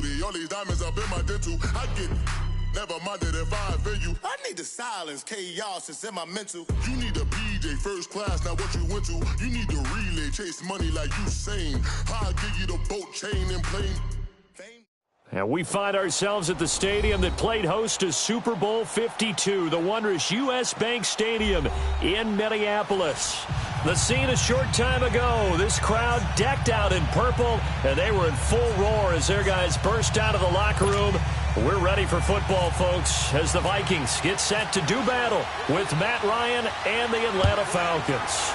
duty. All these diamonds up in my dental. I get never minded if I offend you. I need the silence, chaos is in my mental. You need a PJ first class, not what you went to. You need the relay, chase money like you sane. I'll give you the boat chain and plane. And we find ourselves at the stadium that played host to Super Bowl 52, the wondrous U.S. Bank Stadium in Minneapolis. The scene a short time ago, this crowd decked out in purple, and they were in full roar as their guys burst out of the locker room. We're ready for football, folks, as the Vikings get set to do battle with Matt Ryan and the Atlanta Falcons.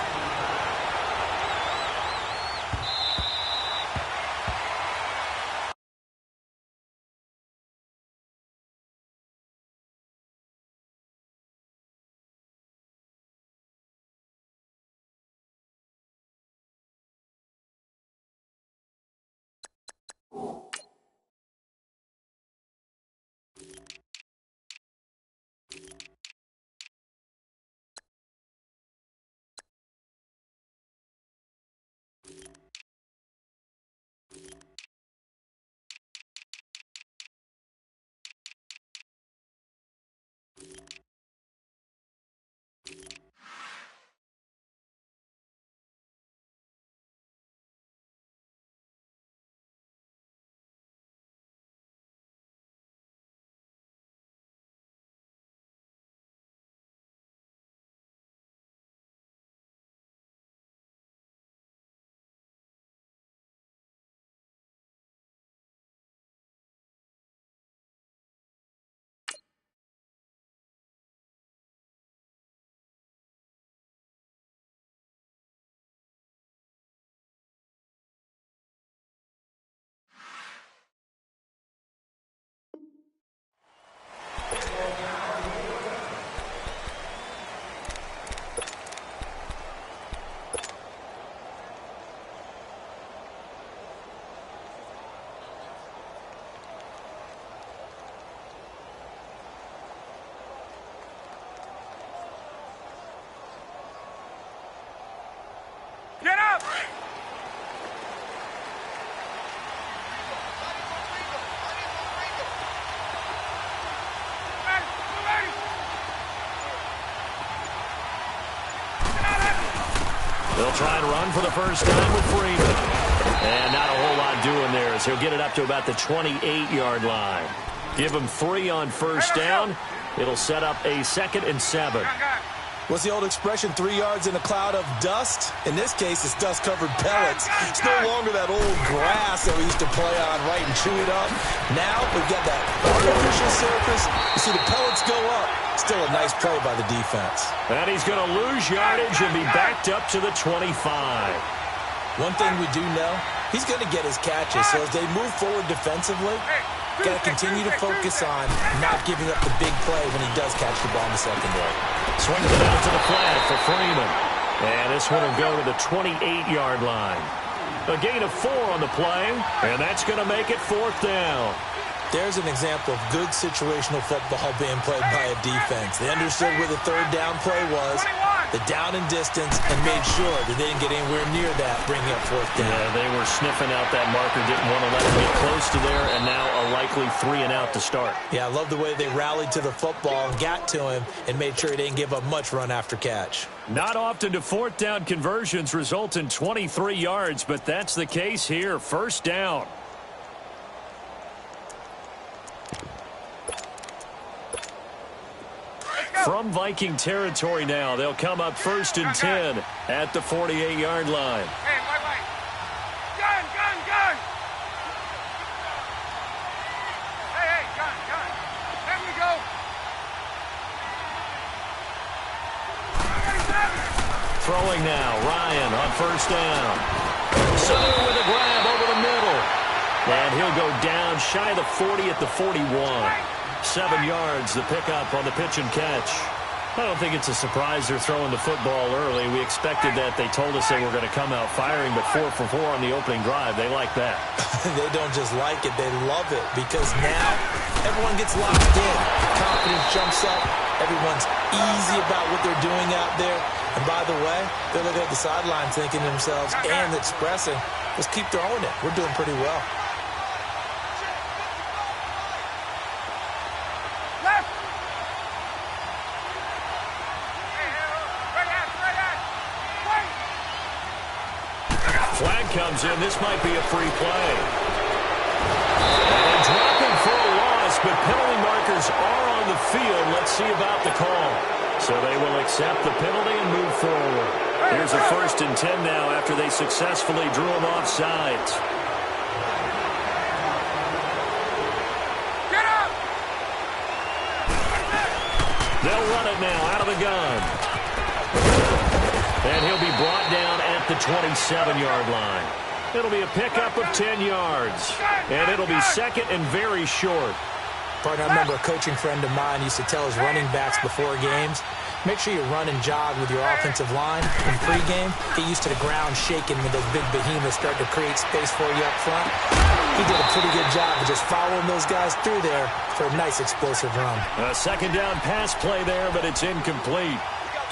Get up! They'll try and run for the first time with Freeman. And not a whole lot doing there as he'll get it up to about the 28-yard line. Give him 3 on first down. It'll set up a 2nd and 7. What's the old expression, 3 yards in a cloud of dust? In this case, it's dust-covered pellets. It's no longer that old grass that we used to play on, right, and chew it up. Now we've got that artificial surface. You see the pellets go up. Still a nice play by the defense. And he's going to lose yardage and be backed up to the 25. One thing we do know, he's going to get his catches. So as they move forward defensively, got to continue to focus on not giving up the big play when he does catch the ball in the secondary. Swings it out to the flat for Freeman. And this one will go to the 28-yard line. A gain of 4 on the play, and that's going to make it 4th down. There's an example of good situational football being played by a defense. They understood where the 3rd down play was, the down and distance, and made sure that they didn't get anywhere near that, bringing up 4th down. Yeah, they were sniffing out that marker, didn't want to let him get close to there, and now a likely 3 and out to start. Yeah, I love the way they rallied to the football and got to him and made sure he didn't give up much run after catch. Not often do 4th down conversions result in 23 yards, but that's the case here. 1st down. From Viking territory now, they'll come up 1st and 10 at the 48-yard line. Hey, wait. Gun! Hey, gun. There we go. Throwing now, Ryan on 1st down. Sutter with a grab over the middle. And he'll go down shy of the 40 at the 41. 7 yards, the pickup on the pitch and catch. I don't think it's a surprise they're throwing the football early. We expected that. They told us they were going to come out firing, but 4 for 4 on the opening drive. They like that. They don't just like it, they love it, because now everyone gets locked in. Confidence jumps up. Everyone's easy about what they're doing out there. And by the way, they're looking at the sideline thinking to themselves and expressing, let's keep throwing it. We're doing pretty well. comes in. This might be a free play. And dropping for a loss, but penalty markers are on the field. Let's see about the call. So they will accept the penalty and move forward. Here's a 1st and 10 now after they successfully drew him off sides. Get up! They'll run it now out of the gun. And he'll be brought down at the 27-yard line. It'll be a pickup of 10 yards. And it'll be 2nd and very short. Partner, I remember a coaching friend of mine used to tell his running backs before games, make sure you run and jog with your offensive line in pregame. Get used to the ground shaking when those big behemoths start to create space for you up front. He did a pretty good job of just following those guys through there for a nice explosive run. A 2nd down pass play there, but it's incomplete.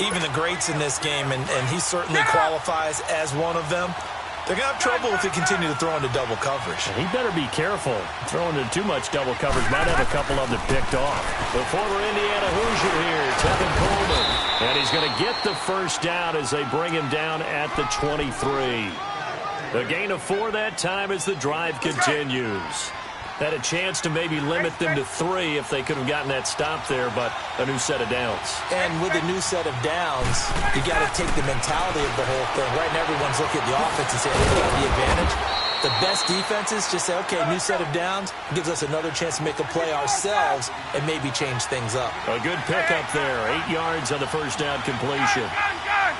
Even the greats in this game, and he certainly qualifies as one of them, they're going to have trouble if they continue to throw into double coverage. He better be careful. Throwing into too much double coverage might have a couple of them picked off. The former Indiana Hoosier here, Tevin Coleman. And he's going to get the 1st down as they bring him down at the 23. A gain of 4 that time as the drive continues. Had a chance to maybe limit them to 3 if they could have gotten that stop there, but a new set of downs. And with a new set of downs, you got to take the mentality of the whole thing. Right now, everyone's looking at the offense and saying, we got the advantage. The best defenses just say, okay, new set of downs, gives us another chance to make a play ourselves and maybe change things up. A good pickup there. 8 yards on the 1st down completion. Gun!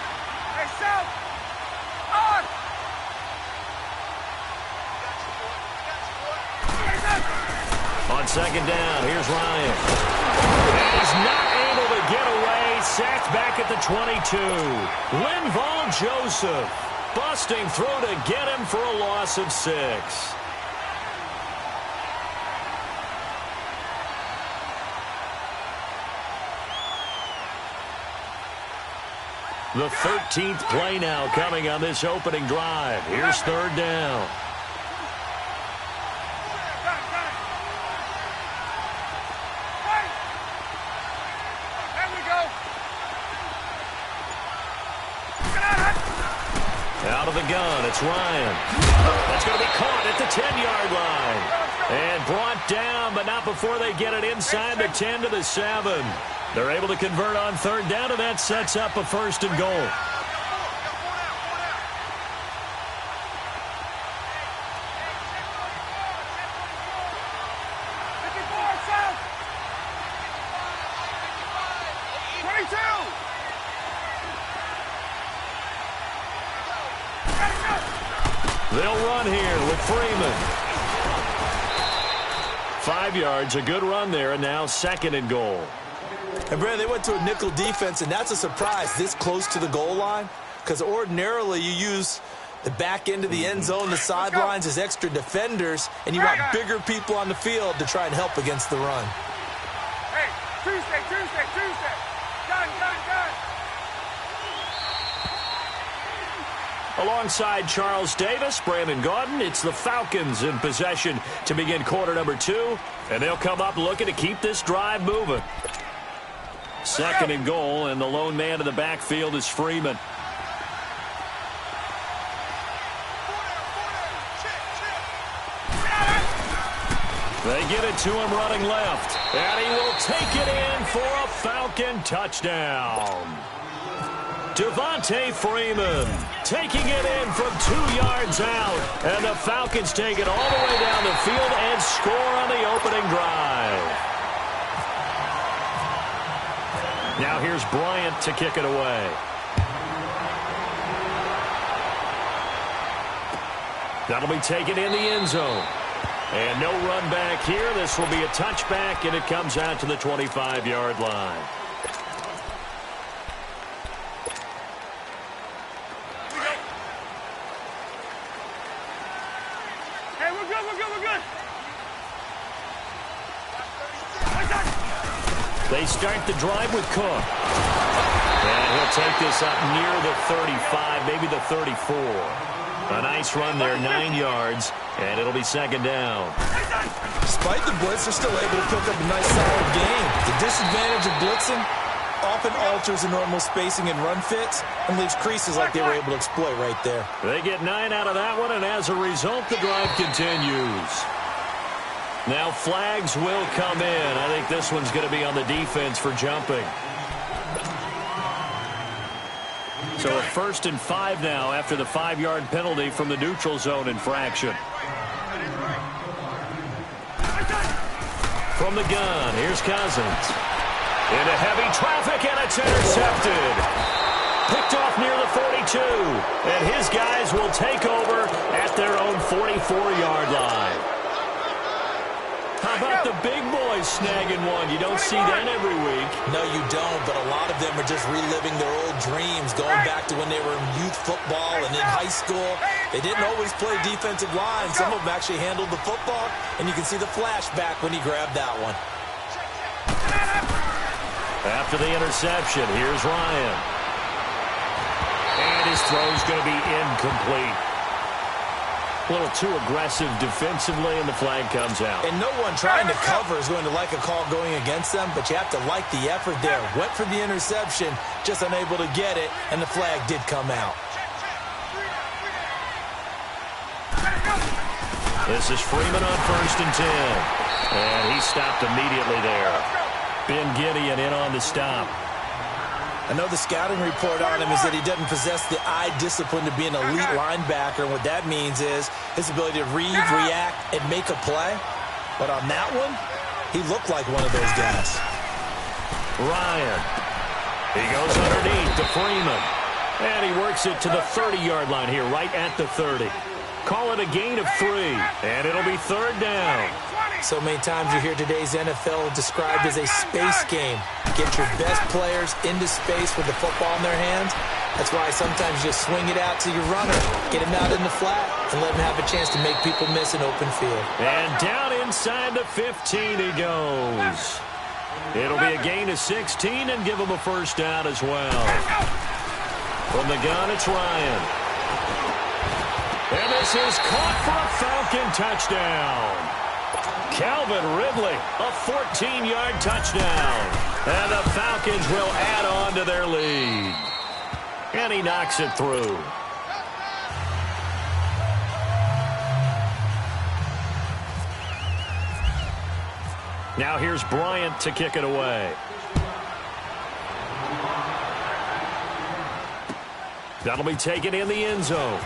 Hey, South! On! On 2nd down, here's Ryan. And he's not able to get away. Sacked back at the 22. Linval Joseph busting through to get him for a loss of 6. The 13th play now coming on this opening drive. Here's 3rd down. Out of the gun, it's Ryan. That's going to be caught at the 10-yard line. And brought down, but not before they get it inside the 10 to the 7. They're able to convert on 3rd down, and that sets up a 1st and goal. They'll run here with Freeman. 5 yards, a good run there, and now 2nd and goal. And, Brad, they went to a nickel defense, and that's a surprise this close to the goal line, because ordinarily you use the back end of the end zone, the sidelines as extra defenders, and you want bigger people on the field to try and help against the run. Hey, Tuesday. Gun. Alongside Charles Davis, Brandon Gaudin, it's the Falcons in possession to begin quarter number 2, and they'll come up looking to keep this drive moving. 2nd and goal, and the lone man in the backfield is Freeman. They get it to him running left, and he will take it in for a Falcon touchdown. Devontae Freeman taking it in from 2 yards out, and the Falcons take it all the way down the field and score on the opening drive. Now here's Bryant to kick it away. That'll be taken in the end zone. And no run back here. This will be a touchback, and it comes out to the 25-yard line. Hey, we're good. They start the drive with Cook. And he'll take this up near the 35, maybe the 34. A nice run there, 9 yards, and it'll be 2nd down. Despite the blitz, they're still able to pick up a nice solid gain. The disadvantage of blitzing, often alters the normal spacing and run fits and leaves creases like they were able to exploit right there. They get 9 out of that one, and as a result, the drive continues. Now flags will come in. I think this one's going to be on the defense for jumping. So a 1st and 5 now after the 5-yard penalty from the neutral zone infraction. From the gun, here's Cousins. Into heavy traffic, and it's intercepted. Picked off near the 42. And his guys will take over at their own 44-yard line. How about the big boys snagging one? You don't see that every week. No, you don't, but a lot of them are just reliving their old dreams, going back to when they were in youth football and in high school. They didn't always play defensive line. Some of them actually handled the football, and you can see the flashback when he grabbed that one. After the interception, here's Ryan. And his throw's going to be incomplete. A little too aggressive defensively, and the flag comes out. And no one trying to cover is going to like a call going against them, but you have to like the effort there. Went for the interception, just unable to get it, and the flag did come out. This is Freeman on 1st and 10. And he stopped immediately there. Ben Gideon in on the stop. I know the scouting report on him is that he doesn't possess the eye discipline to be an elite linebacker. And what that means is his ability to read, react, and make a play. But on that one, he looked like one of those guys. Ryan. He goes underneath to Freeman. And he works it to the 30-yard line here, right at the 30. Call it a gain of 3. And it'll be 3rd down. So many times you hear today's NFL described as a space game. Get your best players into space with the football in their hands. That's why sometimes you just swing it out to your runner, get him out in the flat, and let him have a chance to make people miss an open field. And down inside the 15 he goes. It'll be a gain of 16 and give him a 1st down as well. From the gun, it's Ryan. And this is caught for a Falcon touchdown. Calvin Ridley, a 14-yard touchdown. And the Falcons will add on to their lead. And he knocks it through. Now here's Bryant to kick it away. That'll be taken in the end zone.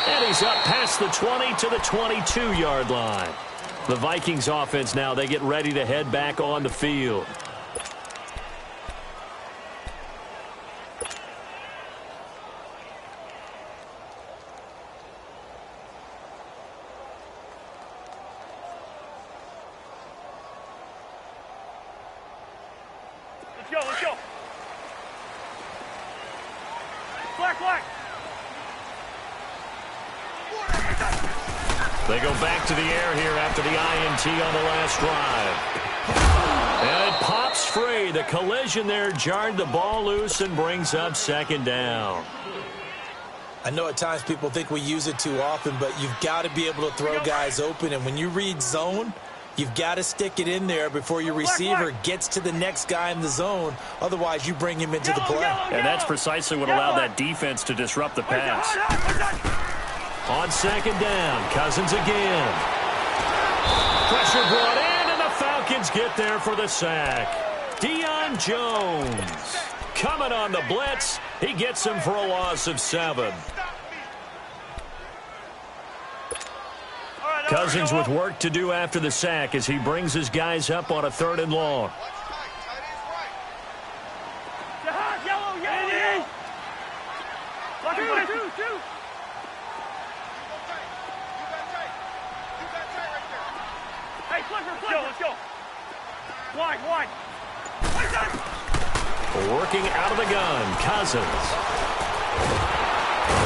And he's up past the 20 to the 22-yard line. The Vikings offense now, they get ready to head back on the field. Let's go, let's go. Flag, flag. They go back to the air here after the INT on the last drive. And it pops free. The collision there jarred the ball loose and brings up 2nd down. I know at times people think we use it too often, but you've got to be able to throw guys open. And when you read zone, you've got to stick it in there before your receiver gets to the next guy in the zone. Otherwise, you bring him into the play. And that's precisely what allowed that defense to disrupt the pass. On 2nd down, Cousins again. Pressure brought in, and the Falcons get there for the sack. Deion Jones coming on the blitz. He gets him for a loss of 7. Cousins with work to do after the sack as he brings his guys up on a 3rd and long. Two. Hey, flipper. Let's go. Wide. Working out of the gun, Cousins.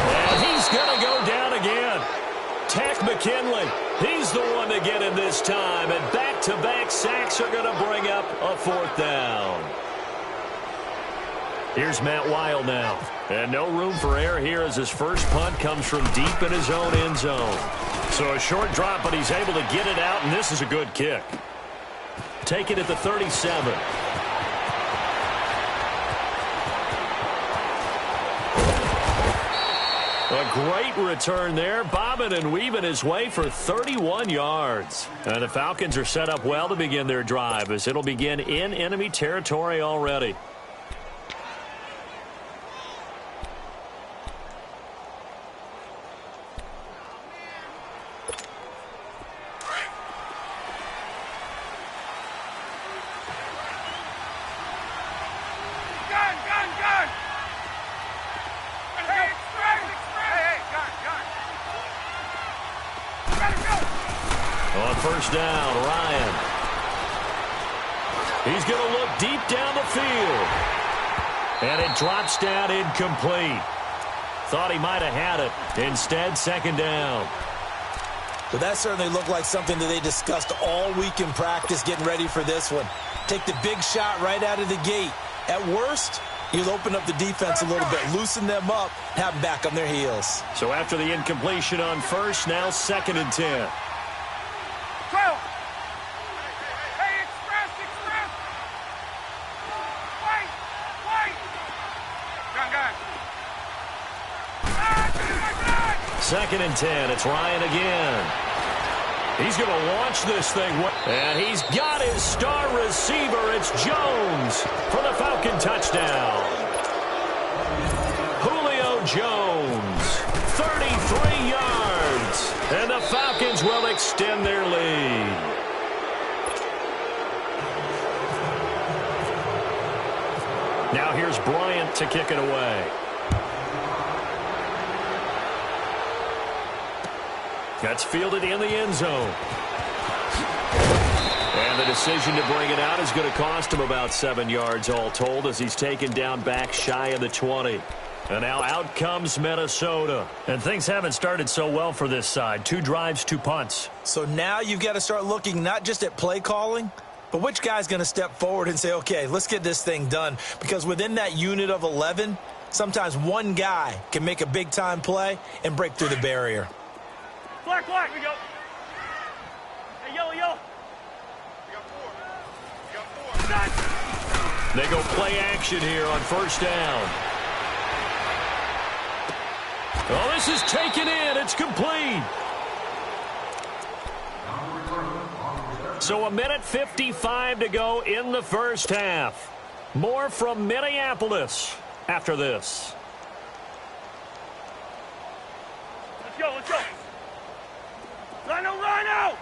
And he's going to go down again. Tack McKinley, he's the one to get him this time. And back-to-back sacks are going to bring up a 4th down. Here's Matt Wild now. And no room for error here as his first punt comes from deep in his own end zone. So a short drop, but he's able to get it out, and this is a good kick. take it at the 37. A great return there, bobbing and weaving his way for 31 yards. And the Falcons are set up well to begin their drive, as it'll begin in enemy territory already. First down, Ryan. He's going to look deep down the field. And it drops down incomplete. Thought he might have had it. Instead, second down. But that certainly looked like something that they discussed all week in practice getting ready for this one. Take the big shot right out of the gate. At worst, you'll open up the defense a little bit, loosen them up, have them back on their heels. So after the incompletion on first, now second and 10. Second and 10. It's Ryan again. He's going to launch this thing. And he's got his star receiver. It's Jones for the Falcon touchdown. Julio Jones, 33 yards. And the Falcons will extend their lead. Now here's Bryant to kick it away. That's fielded in the end zone. And the decision to bring it out is going to cost him about 7 yards all told, as he's taken down back shy of the 20. And now out comes Minnesota. And things haven't started so well for this side. 2 drives, 2 punts. So now you've got to start looking not just at play calling, but which guy's going to step forward and say, okay, let's get this thing done. Because within that unit of 11, sometimes one guy can make a big-time play and break through the barrier. Black, black, we go. Hey, yellow, yellow. We got 4. They go play action here on first down. Oh, this is taken in. It's complete. So 1:55 to go in the first half. More from Minneapolis after this. Let's go, let's go. Rhino, Rhino!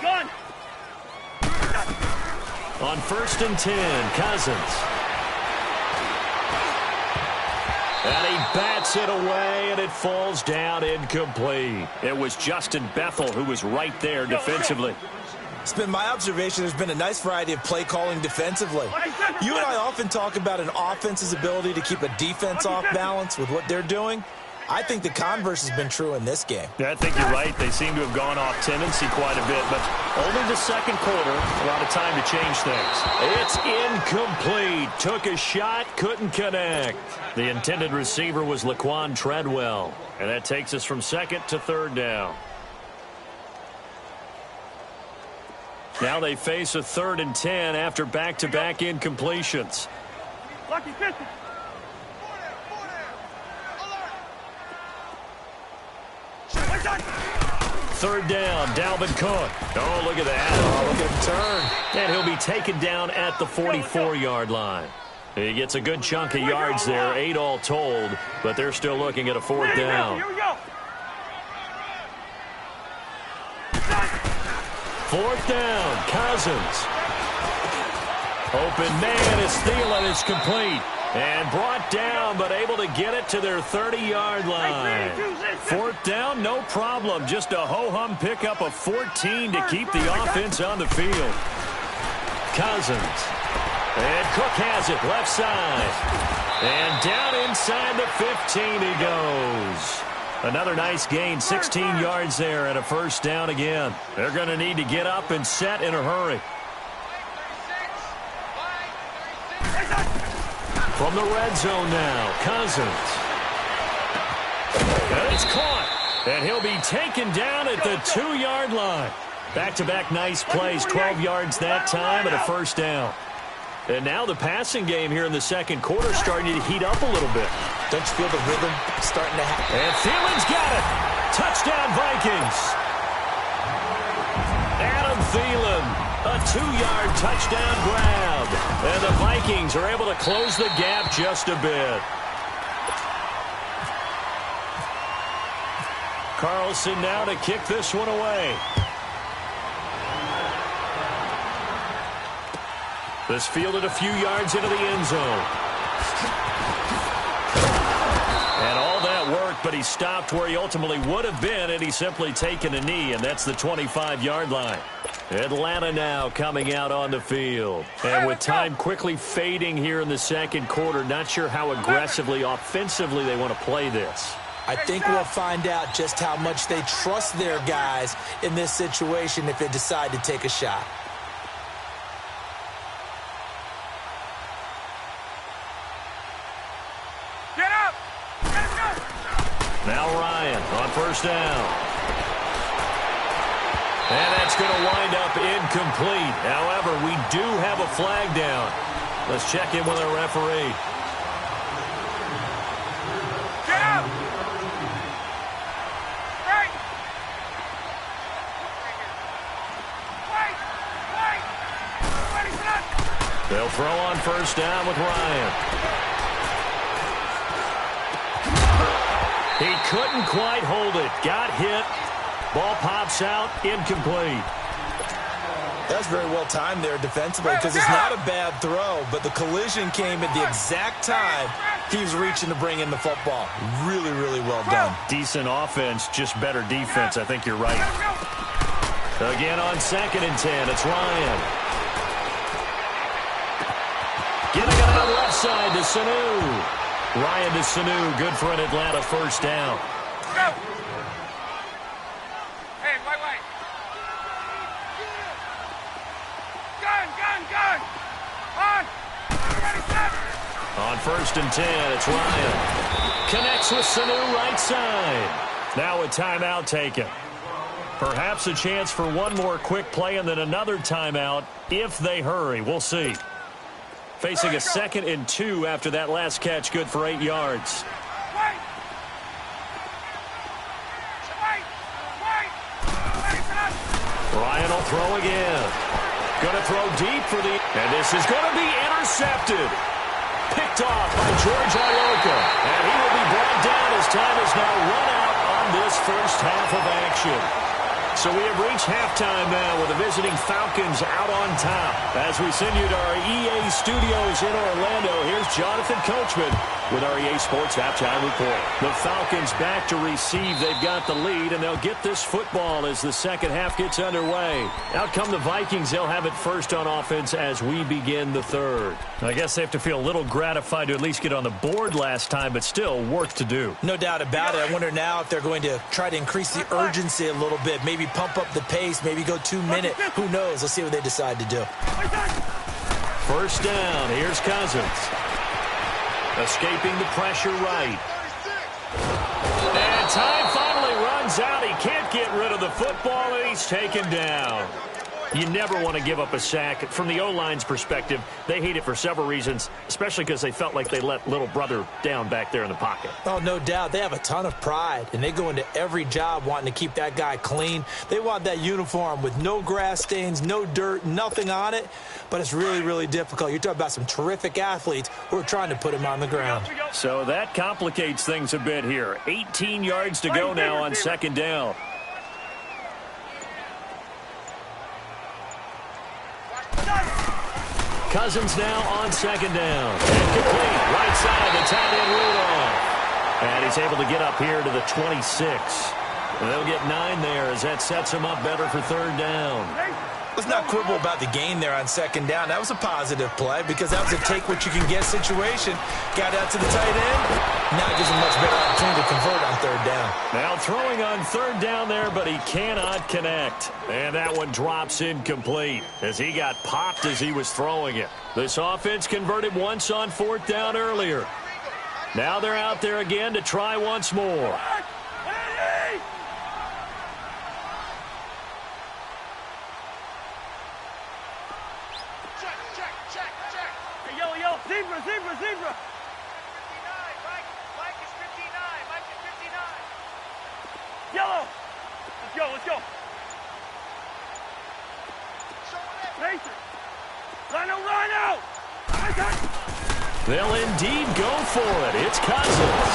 Gun! On first and 10, Cousins. And he bats it away, and it falls down incomplete. It was Justin Bethel who was right there defensively. It's been my observation there's been a nice variety of play calling defensively. You and I often talk about an offense's ability to keep a defense off balance with what they're doing. I think the converse has been true in this game. Yeah, I think you're right. They seem to have gone off tendency quite a bit, but only the second quarter, a lot of time to change things. It's incomplete. Took a shot, couldn't connect. The intended receiver was Laquan Treadwell, and that takes us from second to third down. Now they face a 3rd and 10 after back-to-back incompletions. Lucky pistol. Third down, Dalvin Cook. Oh, look at that. Oh, look at him turn. And he'll be taken down at the 44-yard line. He gets a good chunk of yards there, 8 all told, but they're still looking at a 4th down. Here we go. 4th down, Cousins. Open man is Thielen. It's complete. And brought down, but able to get it to their 30-yard line. 4th down, no problem. Just a ho-hum pickup of 14 to keep the offense on the field. Cousins. And Cook has it, left side. And down inside the 15 he goes. Another nice gain, 16 yards there and a 1st down again. They're going to need to get up and set in a hurry. From the red zone now, Cousins. And it's caught. And he'll be taken down at the 2-yard line. Back-to-back nice plays, 12 yards that time and a first down. And now the passing game here in the second quarter starting to heat up a little bit. Don't you feel the rhythm starting to happen? And Thielen's got it. Touchdown, Vikings. Adam Thielen, a 2-yard touchdown grab. And the Vikings are able to close the gap just a bit. Carlson now to kick this one away. This fielded a few yards into the end zone. And all that work, but he stopped where he ultimately would have been had he simply taken a knee, and that's the 25-yard line. Atlanta now coming out on the field. And with time quickly fading here in the second quarter, not sure how aggressively, offensively they want to play this. I think we'll find out just how much they trust their guys in this situation if they decide to take a shot. Get up! Let's go! Now Ryan on first down. And that's going to wind up incomplete. However, we do have a flag down. Let's check in with our referee. Get up! Right! Wait! Ready, set! They'll throw on first down with Ryan. He couldn't quite hold it. Got hit. Ball pops out. Incomplete. That's very well timed there defensively because it's not a bad throw, but the collision came at the exact time he was reaching to bring in the football. Really, really well done. Decent offense, just better defense. I think you're right. Again on 2nd and 10. It's Ryan. Getting it on the left side to Sanu. Ryan to Sanu, good for an Atlanta first down. Go! Hey, wait. Gun! On! Ready, set! On 1st and 10, it's Ryan. Connects with Sanu right side. Now a timeout taken. Perhaps a chance for one more quick play and then another timeout if they hurry. We'll see. Facing a 2nd and 2 after that last catch, good for 8 yards. Wait! Ryan will throw again. Going to throw deep for the... And this is going to be intercepted. Picked off by George Iloka. And he will be brought down as time is now run out on this first half of action. So we have reached halftime now with the visiting Falcons out on top. As we send you to our EA studios in Orlando, here's Jonathan Coachman with our EA Sports Halftime Report. The Falcons back to receive. They've got the lead, and they'll get this football as the second half gets underway. Out come the Vikings. They'll have it first on offense as we begin the third. I guess they have to feel a little gratified to at least get on the board last time, but still work to do. No doubt about it. I wonder now if they're going to try to increase the urgency a little bit, maybe pump up the pace, maybe go 2-minute. Who knows? Let's see what they decide to do. First down. Here's Cousins. Escaping the pressure right. And time finally runs out. He can't get rid of the football, and he's taken down. You never want to give up a sack. From the O-line's perspective, they hate it for several reasons, especially because they felt like they let little brother down back there in the pocket. Oh, no doubt. They have a ton of pride, and they go into every job wanting to keep that guy clean. They want that uniform with no grass stains, no dirt, nothing on it, but it's really, really difficult. You're talking about some terrific athletes who are trying to put him on the ground. So that complicates things a bit here. 18 yards to go now on 2nd down. Cousins now on 2nd down. And complete. Right side to tight end Rudolph. And he's able to get up here to the 26. And they'll get 9 there as that sets him up better for 3rd down. Let's not quibble about the gain there on 2nd down. That was a positive play because that was a take-what-you-can-get situation. Got out to the tight end. Now it gives him much better opportunity to convert on 3rd down. Now throwing on 3rd down there, but he cannot connect. And that one drops incomplete as he got popped as he was throwing it. This offense converted once on 4th down earlier. Now they're out there again to try once more. let's go. Mason. Rhino. They'll indeed go for it. It's Cousins.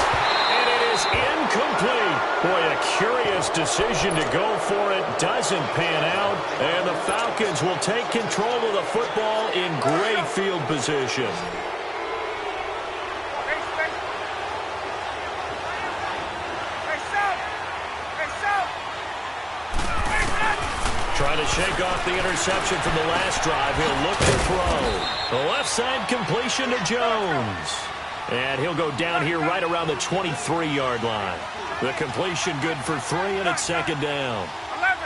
And it is incomplete. Boy, a curious decision to go for it. Doesn't pan out. And the Falcons will take control of the football in great field position. Trying to shake off the interception from the last drive. He'll look to throw. The left side completion to Jones. And he'll go down here right around the 23-yard line. The completion good for 3, and it's second down. 11.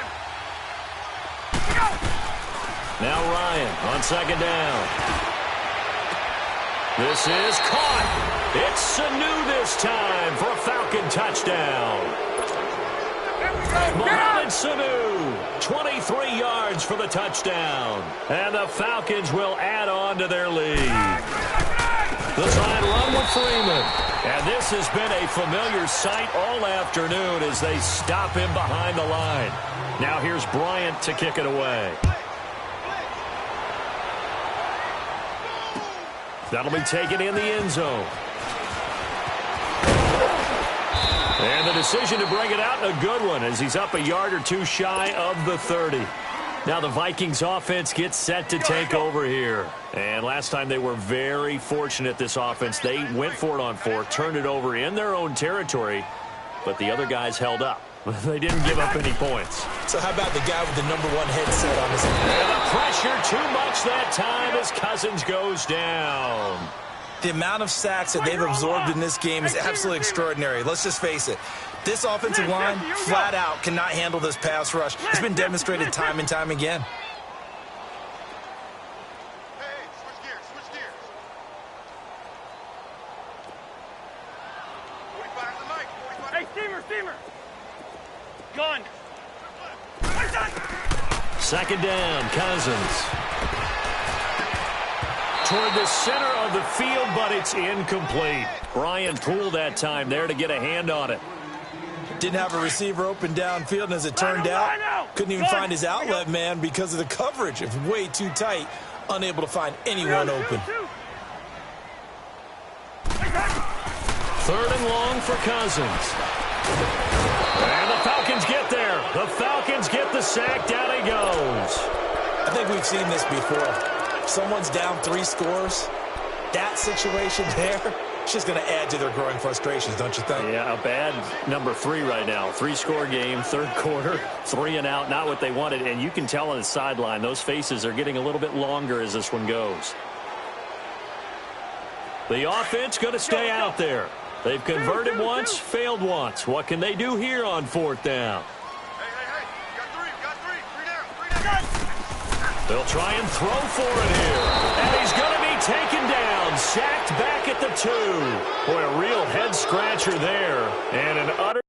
Now Ryan on second down. This is caught. It's Sanu this time for a Falcon touchdown. Mohamed Sanu, 23 yards for the touchdown. And the Falcons will add on to their lead. The try and run with Freeman. And this has been a familiar sight all afternoon as they stop him behind the line. Now here's Bryant to kick it away. That'll be taken in the end zone. And the decision to bring it out, a good one, as he's up a yard or two shy of the 30. Now the Vikings offense gets set to take over here. And last time they were very fortunate, this offense. They went for it on 4, turned it over in their own territory, but the other guys held up. They didn't give up any points. So how about the guy with the #1 headset on his head? And the pressure too much that time as Cousins goes down. The amount of sacks that they've absorbed in this game is absolutely extraordinary. Let's just face it. This offensive line, flat out, cannot handle this pass rush. It's been demonstrated time and time again. Hey, switch gears. 45 to the mic, 45. Hey, steamer. Gun. Second down, Cousins. Toward the center of the field, but it's incomplete. Brian Poole that time there to get a hand on it. Didn't have a receiver open downfield, and as it turned out, couldn't even find his outlet man because of the coverage. It was way too tight, unable to find anyone open. 3rd and long for Cousins. And the Falcons get there. The Falcons get the sack. Down he goes. I think we've seen this before. Someone's down 3 scores. That situation there, it's just going to add to their growing frustrations, don't you think? Yeah, a bad number 3 right now. 3-score game, 3rd quarter, 3 and out, not what they wanted. And you can tell on the sideline, those faces are getting a little bit longer as this one goes. The offense going to stay out there. They've converted once, failed once. What can they do here on 4th down? Hey. You got 3. 3 down. They'll try and throw for it here. And he's going to be taken down. Sacked back at the 2. Boy, a real head-scratcher there. And an utter...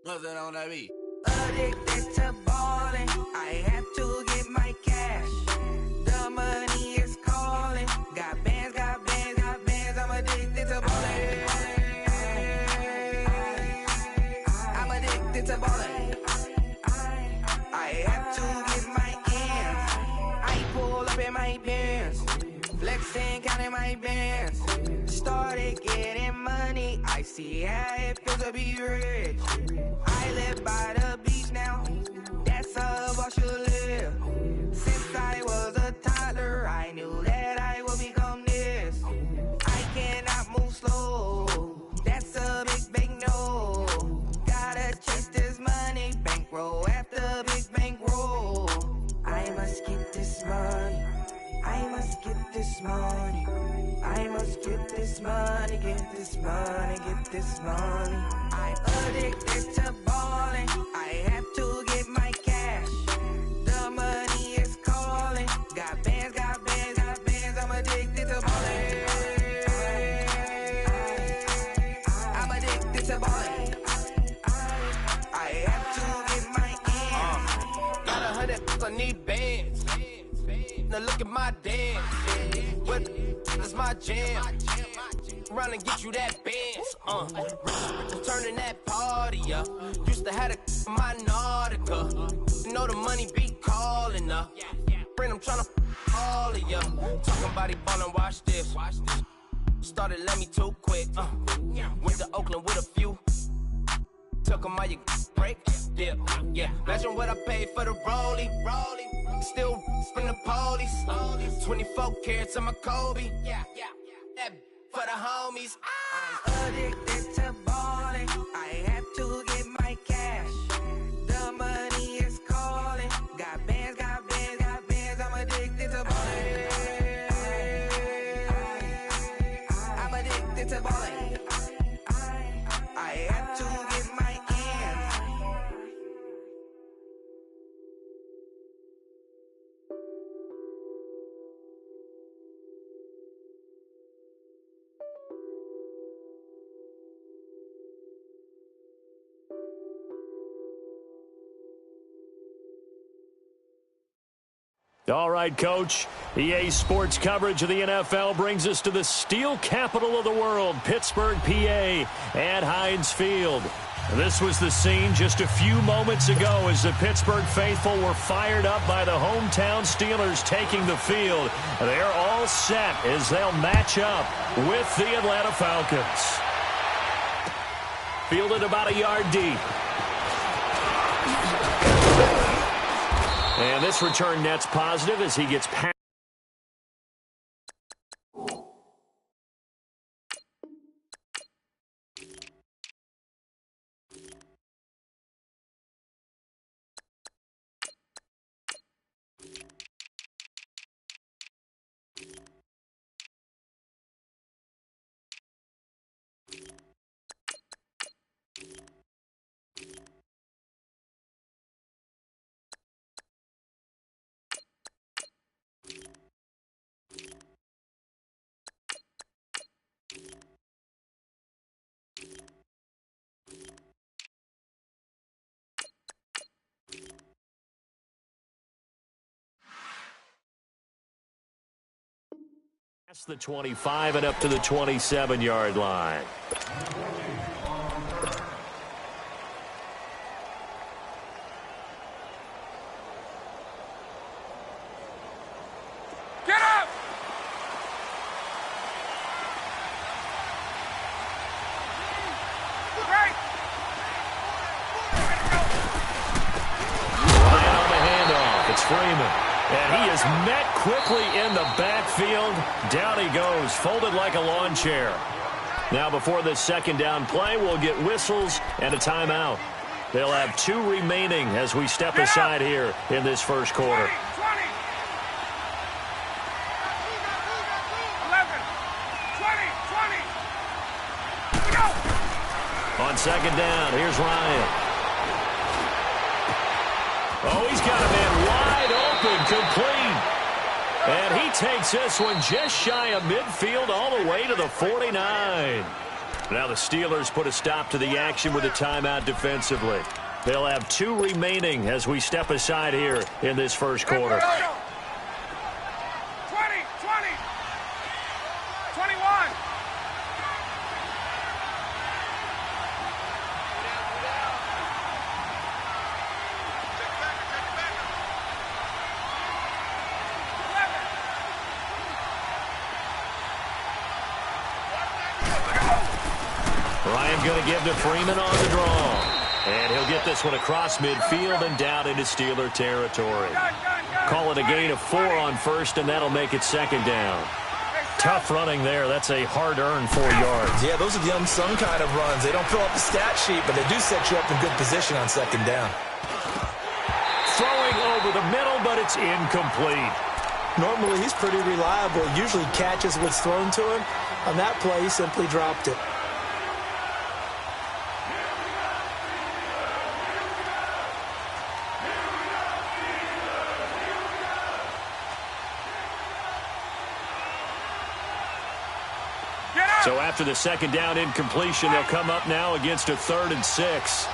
What's that on that beat? Addicted to ballin', I have to get my cash. The money is calling. Got bands, I'm addicted to ballin'. I'm addicted to ballin'. I have to get my ends. I pull up in my pants, flexing, counting my bands. Started getting money, I see how it feels to be rich. I live by the beach now, that's how I should live. Since I was a toddler, I knew that I would become this. I cannot move slow, that's a big no. Gotta chase this money, bankroll after big bankroll. I must get this money, I must get this money. I must get this money, get this money, get this money. I'm addicted to ballin', I have to get my cash. The money is calling. Got bands, I'm addicted to ballin'. I'm addicted look at my dance. What is my jam? Run and get you that Benz. Turning that party up. Used to have a my Nautica. You know the money be calling up. Friend, I'm tryna all of ya. Talking about he ballin', watch this. Started let me too quick. Went to Oakland with a few. Took 'em all you break. Dip. Yeah. Imagine what I paid for the rollie. Still from the police. 24 carats on my Kobe. That for the homies. I'm addicted to balling. I have to get my cash. The money is calling. Got bands, got bands, got bands. I'm addicted to balling. I'm addicted to balling. I have to get my ends. All right, Coach. EA Sports coverage of the NFL brings us to the steel capital of the world, Pittsburgh, PA, at Heinz Field. This was the scene just a few moments ago as the Pittsburgh faithful were fired up by the hometown Steelers taking the field. They're all set as they'll match up with the Atlanta Falcons. Fielded about a yard deep. And this return net's positive as he gets past. Past the 25 and up to the 27-yard line. Get up! Right! Ryan on the handoff. It's Freeman. And he is met quickly in the backfield. Down he goes, folded like a lawn chair. Now before this second down play, we'll get whistles and a timeout. They'll have 2 remaining as we step aside here in this first quarter. 20, 11, 20. Go! On second down, here's Ryan. Oh, he's got a man wide open, complete. And he takes this one just shy of midfield all the way to the 49. Now the Steelers put a stop to the action with a timeout defensively. They'll have 2 remaining as we step aside here in this first quarter. 20, 21. Ryan going to give to Freeman on the draw. And he'll get this one across midfield and down into Steeler territory. Call it a gain of 4 on first, and that'll make it second down. Tough running there. That's a hard-earned 4 yards. Yeah, those are the unsung kind of runs. They don't fill up the stat sheet, but they do set you up in good position on second down. Throwing over the middle, but it's incomplete. Normally, he's pretty reliable. Usually catches what's thrown to him. On that play, he simply dropped it. So after the second down incompletion, they'll come up now against a 3rd and 6.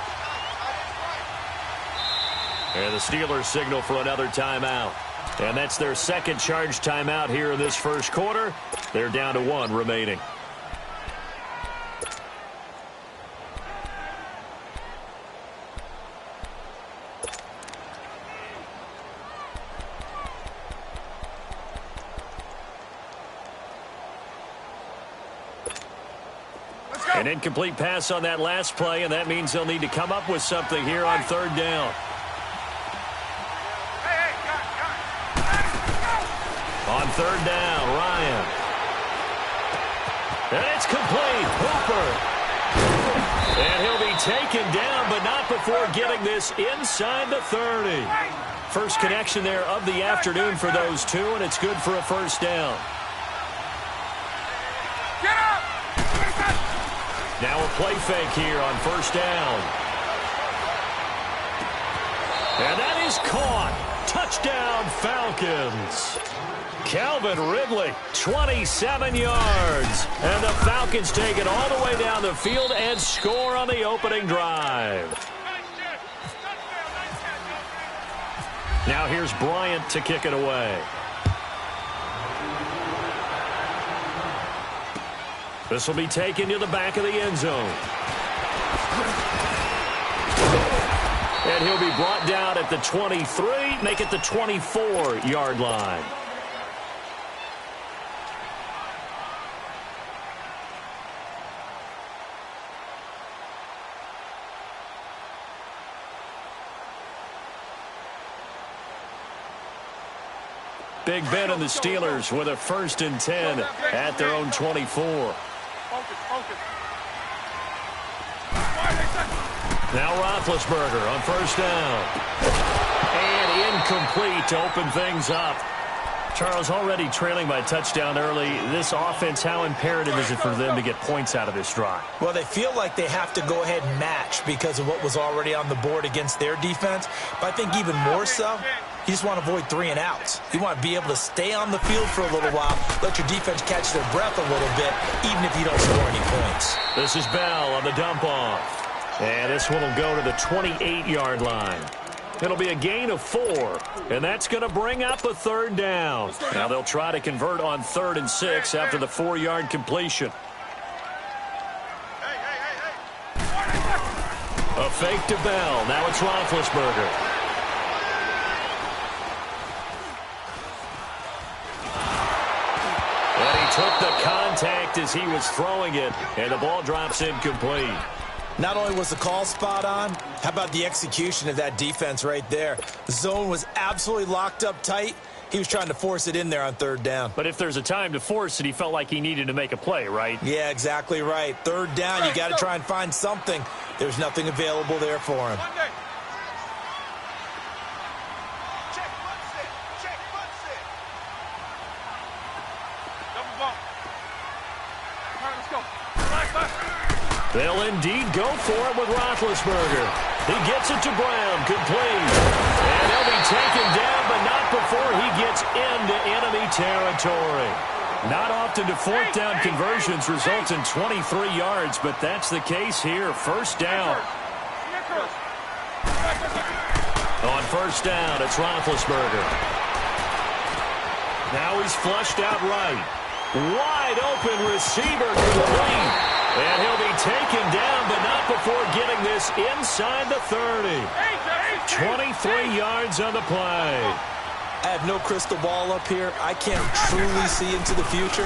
And the Steelers signal for another timeout. And that's their second charge timeout here in this first quarter. They're down to 1 remaining. An incomplete pass on that last play, and that means they'll need to come up with something here on third down. On third down, Ryan. And it's complete. Hooper. And he'll be taken down, but not before getting this inside the 30. First connection there of the afternoon for those two, and it's good for a first down. Now a play fake here on first down. And that is caught. Touchdown, Falcons. Calvin Ridley, 27 yards. And the Falcons take it all the way down the field and score on the opening drive. Now here's Bryant to kick it away. This will be taken to the back of the end zone. And he'll be brought down at the 23, make it the 24-yard line. Big Ben and the Steelers with a 1st and 10 at their own 24. Now Roethlisberger on first down. And incomplete to open things up. Charles, already trailing by a touchdown early. This offense, how imperative is it for them to get points out of this drive? Well, they feel like they have to go ahead and match because of what was already on the board against their defense. But I think even more so, you just want to avoid 3 and outs. You want to be able to stay on the field for a little while, let your defense catch their breath a little bit, even if you don't score any points. This is Bell on the dump off. And this one will go to the 28-yard line. It'll be a gain of 4, and that's going to bring up a third down. Now they'll try to convert on 3rd and 6 after the 4-yard completion. A fake to Bell. Now it's Roethlisberger. And he took the contact as he was throwing it, and the ball drops incomplete. Not only was the call spot on, how about the execution of that defense right there? The zone was absolutely locked up tight. He was trying to force it in there on 3rd down. But if there's a time to force it, he felt like he needed to make a play, right? Yeah, exactly right. 3rd down, you got to try and find something. There's nothing available there for him. They'll indeed go for it with Roethlisberger. He gets it to Brown, complete. And he'll be taken down, but not before he gets into enemy territory. Not often do 4th down conversions result in 23 yards, but that's the case here. First down. On first down, it's Roethlisberger. Now he's flushed out right. Wide open receiver complete. And he'll be taken down, but not before getting this inside the 30. 23 yards on the play. I have no crystal ball up here. I can't truly see into the future.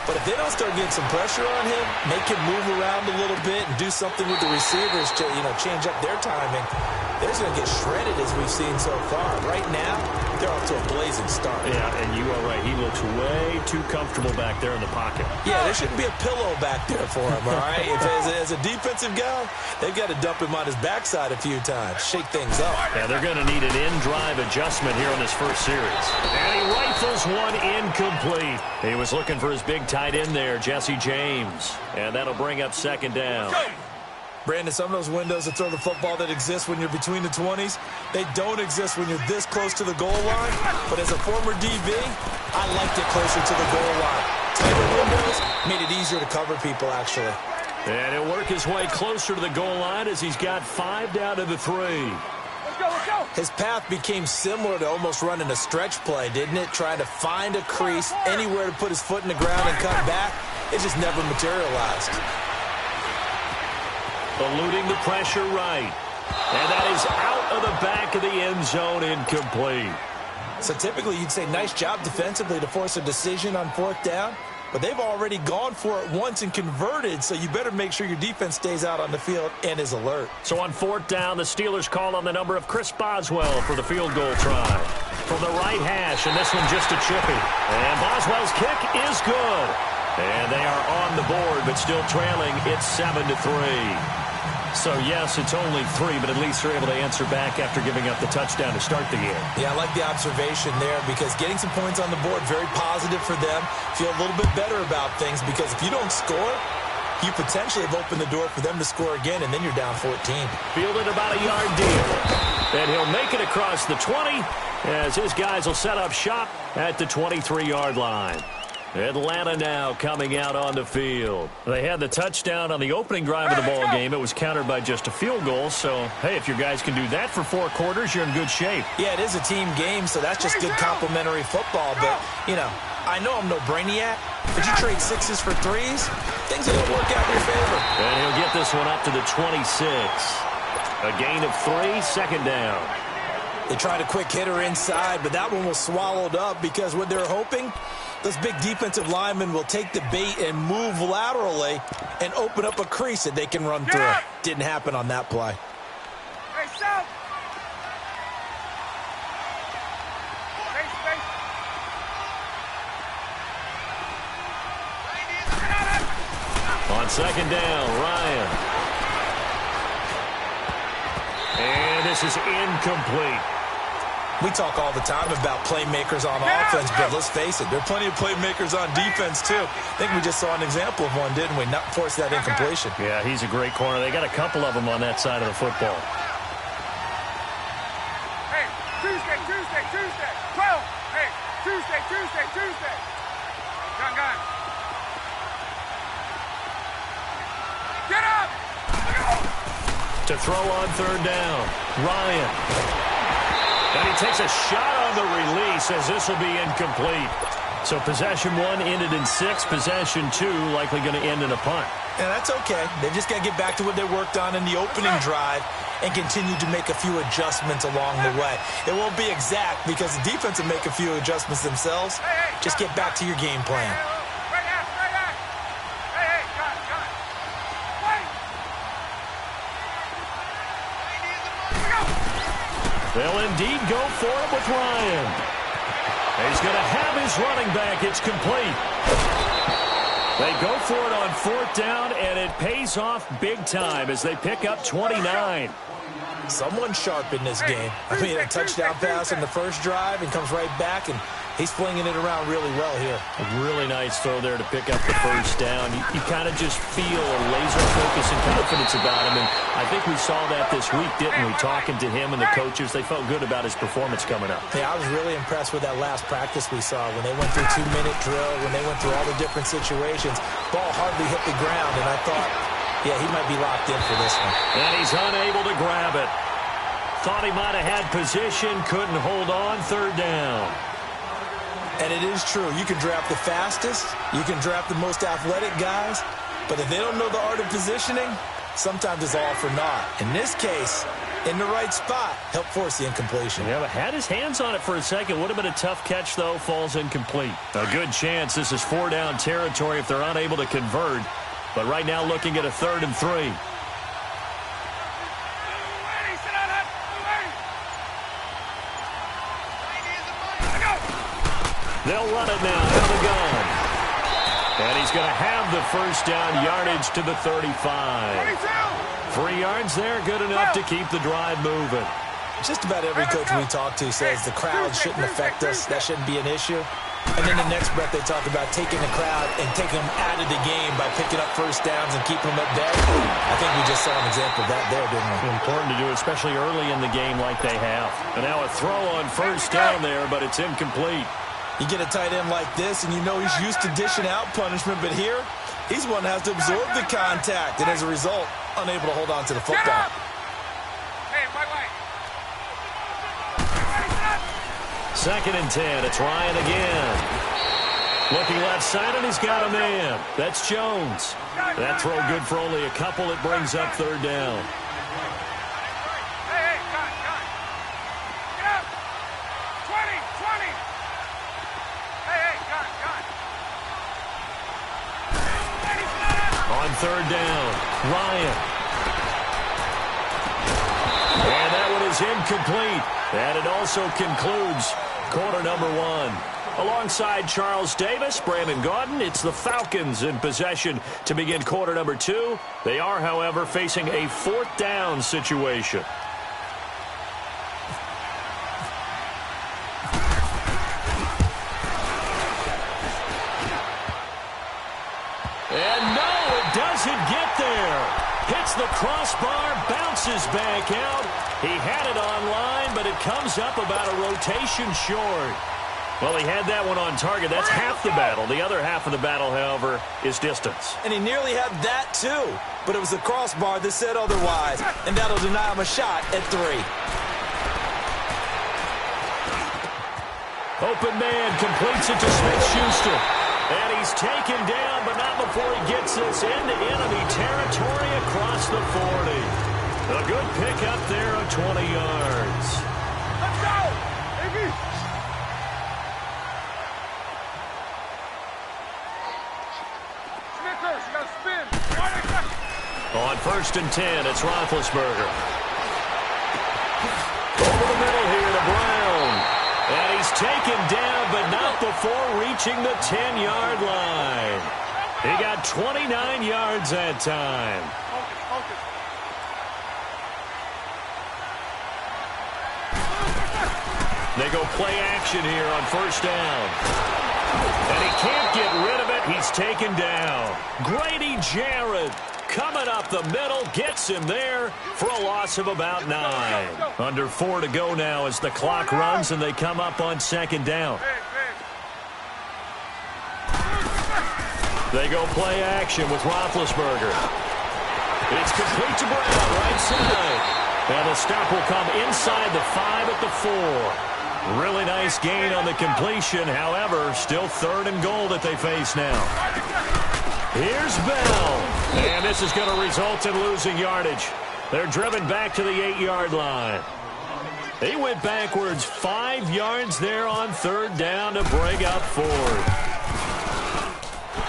But if they don't start getting some pressure on him, make him move around a little bit and do something with the receivers to, change up their timing, they're just going to get shredded as we've seen so far. Right now, they're off to a blazing start. Yeah, and you are right. He looks way too comfortable back there in the pocket. Yeah, there shouldn't be a pillow back there for him, all right? As a defensive guy, they've got to dump him on his backside a few times, shake things up. Yeah, they're going to need an in-drive adjustment here in this first series. And he rifles one incomplete. He was looking for his big tight end there, Jesse James. And that'll bring up 2nd down. Brandon, some of those windows to throw the football that exist when you're between the 20s, they don't exist when you're this close to the goal line. But as a former DB, I liked it closer to the goal line. Tighter windows made it easier to cover people, actually. And he'll work his way closer to the goal line as he's got 5 down to the 3. His path became similar to almost running a stretch play, didn't it? Trying to find a crease, anywhere to put his foot in the ground and cut back. It just never materialized. Eluding the pressure right. And that is out of the back of the end zone, incomplete. So typically you'd say nice job defensively to force a decision on 4th down, but they've already gone for it once and converted, so you better make sure your defense stays out on the field and is alert. So on 4th down, the Steelers call on the number of Chris Boswell for the field goal try. From the right hash, and this one just a chippy. And Boswell's kick is good. And they are on the board, but still trailing. It's 7-3. So, yes, it's only 3, but at least they're able to answer back after giving up the touchdown to start the game. Yeah, I like the observation there because getting some points on the board, very positive for them. Feel a little bit better about things because if you don't score, you potentially have opened the door for them to score again, and then you're down 14. Fielded about a yard deal. And he'll make it across the 20 as his guys will set up shop at the 23-yard line. Atlanta now coming out on the field. They had the touchdown on the opening drive of the ball game. It was countered by just a field goal. So, hey, if your guys can do that for 4 quarters, you're in good shape. Yeah, it is a team game, so that's just good complimentary football. But, you know, I know I'm no brainiac, but you trade 6s for 3s, things are going to work out in your favor. And he'll get this one up to the 26. A gain of 3, 2nd down. They tried a quick hitter inside, but that one was swallowed up because what they're hoping, those big defensive linemen will take the bait and move laterally and open up a crease that they can run through. Didn't happen on that play. Hey, stop! Space. On 2nd down, Ryan. And this is incomplete. We talk all the time about playmakers on offense, but let's face it, there are plenty of playmakers on defense, too. I think we just saw an example of one, didn't we? Not force that incompletion. Yeah, he's a great corner. They got a couple of them on that side of the football. Hey, Tuesday. 12. Hey, Tuesday. Gun. Get up! To throw on 3rd down, Ryan. And he takes a shot on the release as this will be incomplete. So possession 1 ended in 6. Possession 2 likely going to end in a punt. And that's okay. They just got to get back to what they worked on in the opening drive and continue to make a few adjustments along the way. It won't be exact because the defense will make a few adjustments themselves. Just get back to your game plan. Hey, gun. Wait! They'll indeed go for it with Ryan. He's going to have his running back. It's complete. They go for it on 4th down, and it pays off big time as they pick up 29. Someone sharp in this game. I mean, a touchdown pass in the first drive and comes right back, and he's flinging it around really well here. A really nice throw there to pick up the 1st down. You kind of just feel a laser focus and confidence about him, and I think we saw that this week, didn't we? Talking to him and the coaches, they felt good about his performance coming up. Yeah, I was really impressed with that last practice we saw when they went through 2-minute drill, when they went through all the different situations. Ball hardly hit the ground, and I thought, yeah, he might be locked in for this one. And he's unable to grab it. Thought he might have had position, couldn't hold on, 3rd down. And it is true. You can draft the fastest, you can draft the most athletic guys, but if they don't know the art of positioning, sometimes it's all for naught. In this case, in the right spot, helped force the incompletion. Yeah, but had his hands on it for a second. Would have been a tough catch, though. Falls incomplete. A good chance this is 4-down territory if they're unable to convert. But right now looking at a 3rd and 3. They'll run it now out of the gun. And he's going to have the 1st down yardage to the 35. 3 yards there, good enough to keep the drive moving. Just about every coach we talk to says the crowd shouldn't affect us. That shouldn't be an issue. And then the next breath they talk about taking the crowd and taking them out of the game by picking up 1st downs and keeping them at bay. I think we just saw an example of that there, didn't we? Important to do, especially early in the game like they have. And now a throw on 1st down there, but it's incomplete. You get a tight end like this, and you know he's used to dishing out punishment, but here, he's one that has to absorb the contact, and as a result, unable to hold on to the football. Hey, wait. 2nd and 10. It's Ryan again. Looking left side, and he's got a man. That's Jones. That throw good for only a couple. It brings up 3rd down. Hey, gun. Get up. 20. Hey, gun. On 3rd down, Ryan. And that one is incomplete. And it also concludes quarter number 1. Alongside Charles Davis, Brandon Gaudin, it's the Falcons in possession to begin quarter number 2. They are, however, facing a 4th down situation. And no, it doesn't get there. Hits the crossbar, bounces back out. He had it online, but it comes up about a rotation short. Well, he had that one on target. That's half the battle. The other half of the battle, however, is distance. And he nearly had that, too. But it was the crossbar that said otherwise. And that'll deny him a shot at 3. Open man completes it to Smith-Schuster. And he's taken down, but not before he gets this into enemy territory across the 40. A good pickup there of 20 yards. Let's go, baby. Smithers, you got to spin. On 1st and 10, it's Roethlisberger. Over the middle here to Brown. And he's taken down, but not before reaching the 10-yard line. He got 29 yards that time. Focus. They go play action here on 1st down. And he can't get rid of it. He's taken down. Grady Jarrett coming up the middle, gets him there for a loss of about 9. Under 4 to go now as the clock runs, and they come up on 2nd down. They go play action with Roethlisberger. It's complete to Brown, right side. And the stop will come inside the 5 at the 4. Really nice gain on the completion. However, still 3rd and goal that they face now. Here's Bell. And this is going to result in losing yardage. They're driven back to the 8-yard line. He went backwards 5 yards there on 3rd down to bring up 4th.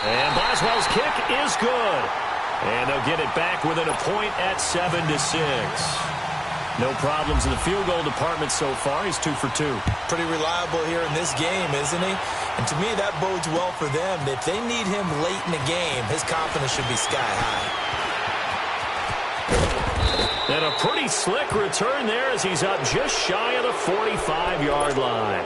And Boswell's kick is good. And they'll get it back within a point at 7-6. No problems in the field goal department so far. He's 2 for 2. Pretty reliable here in this game, isn't he? And to me, that bodes well for them. If they need him late in the game, his confidence should be sky high. And a pretty slick return there as he's up just shy of the 45-yard line.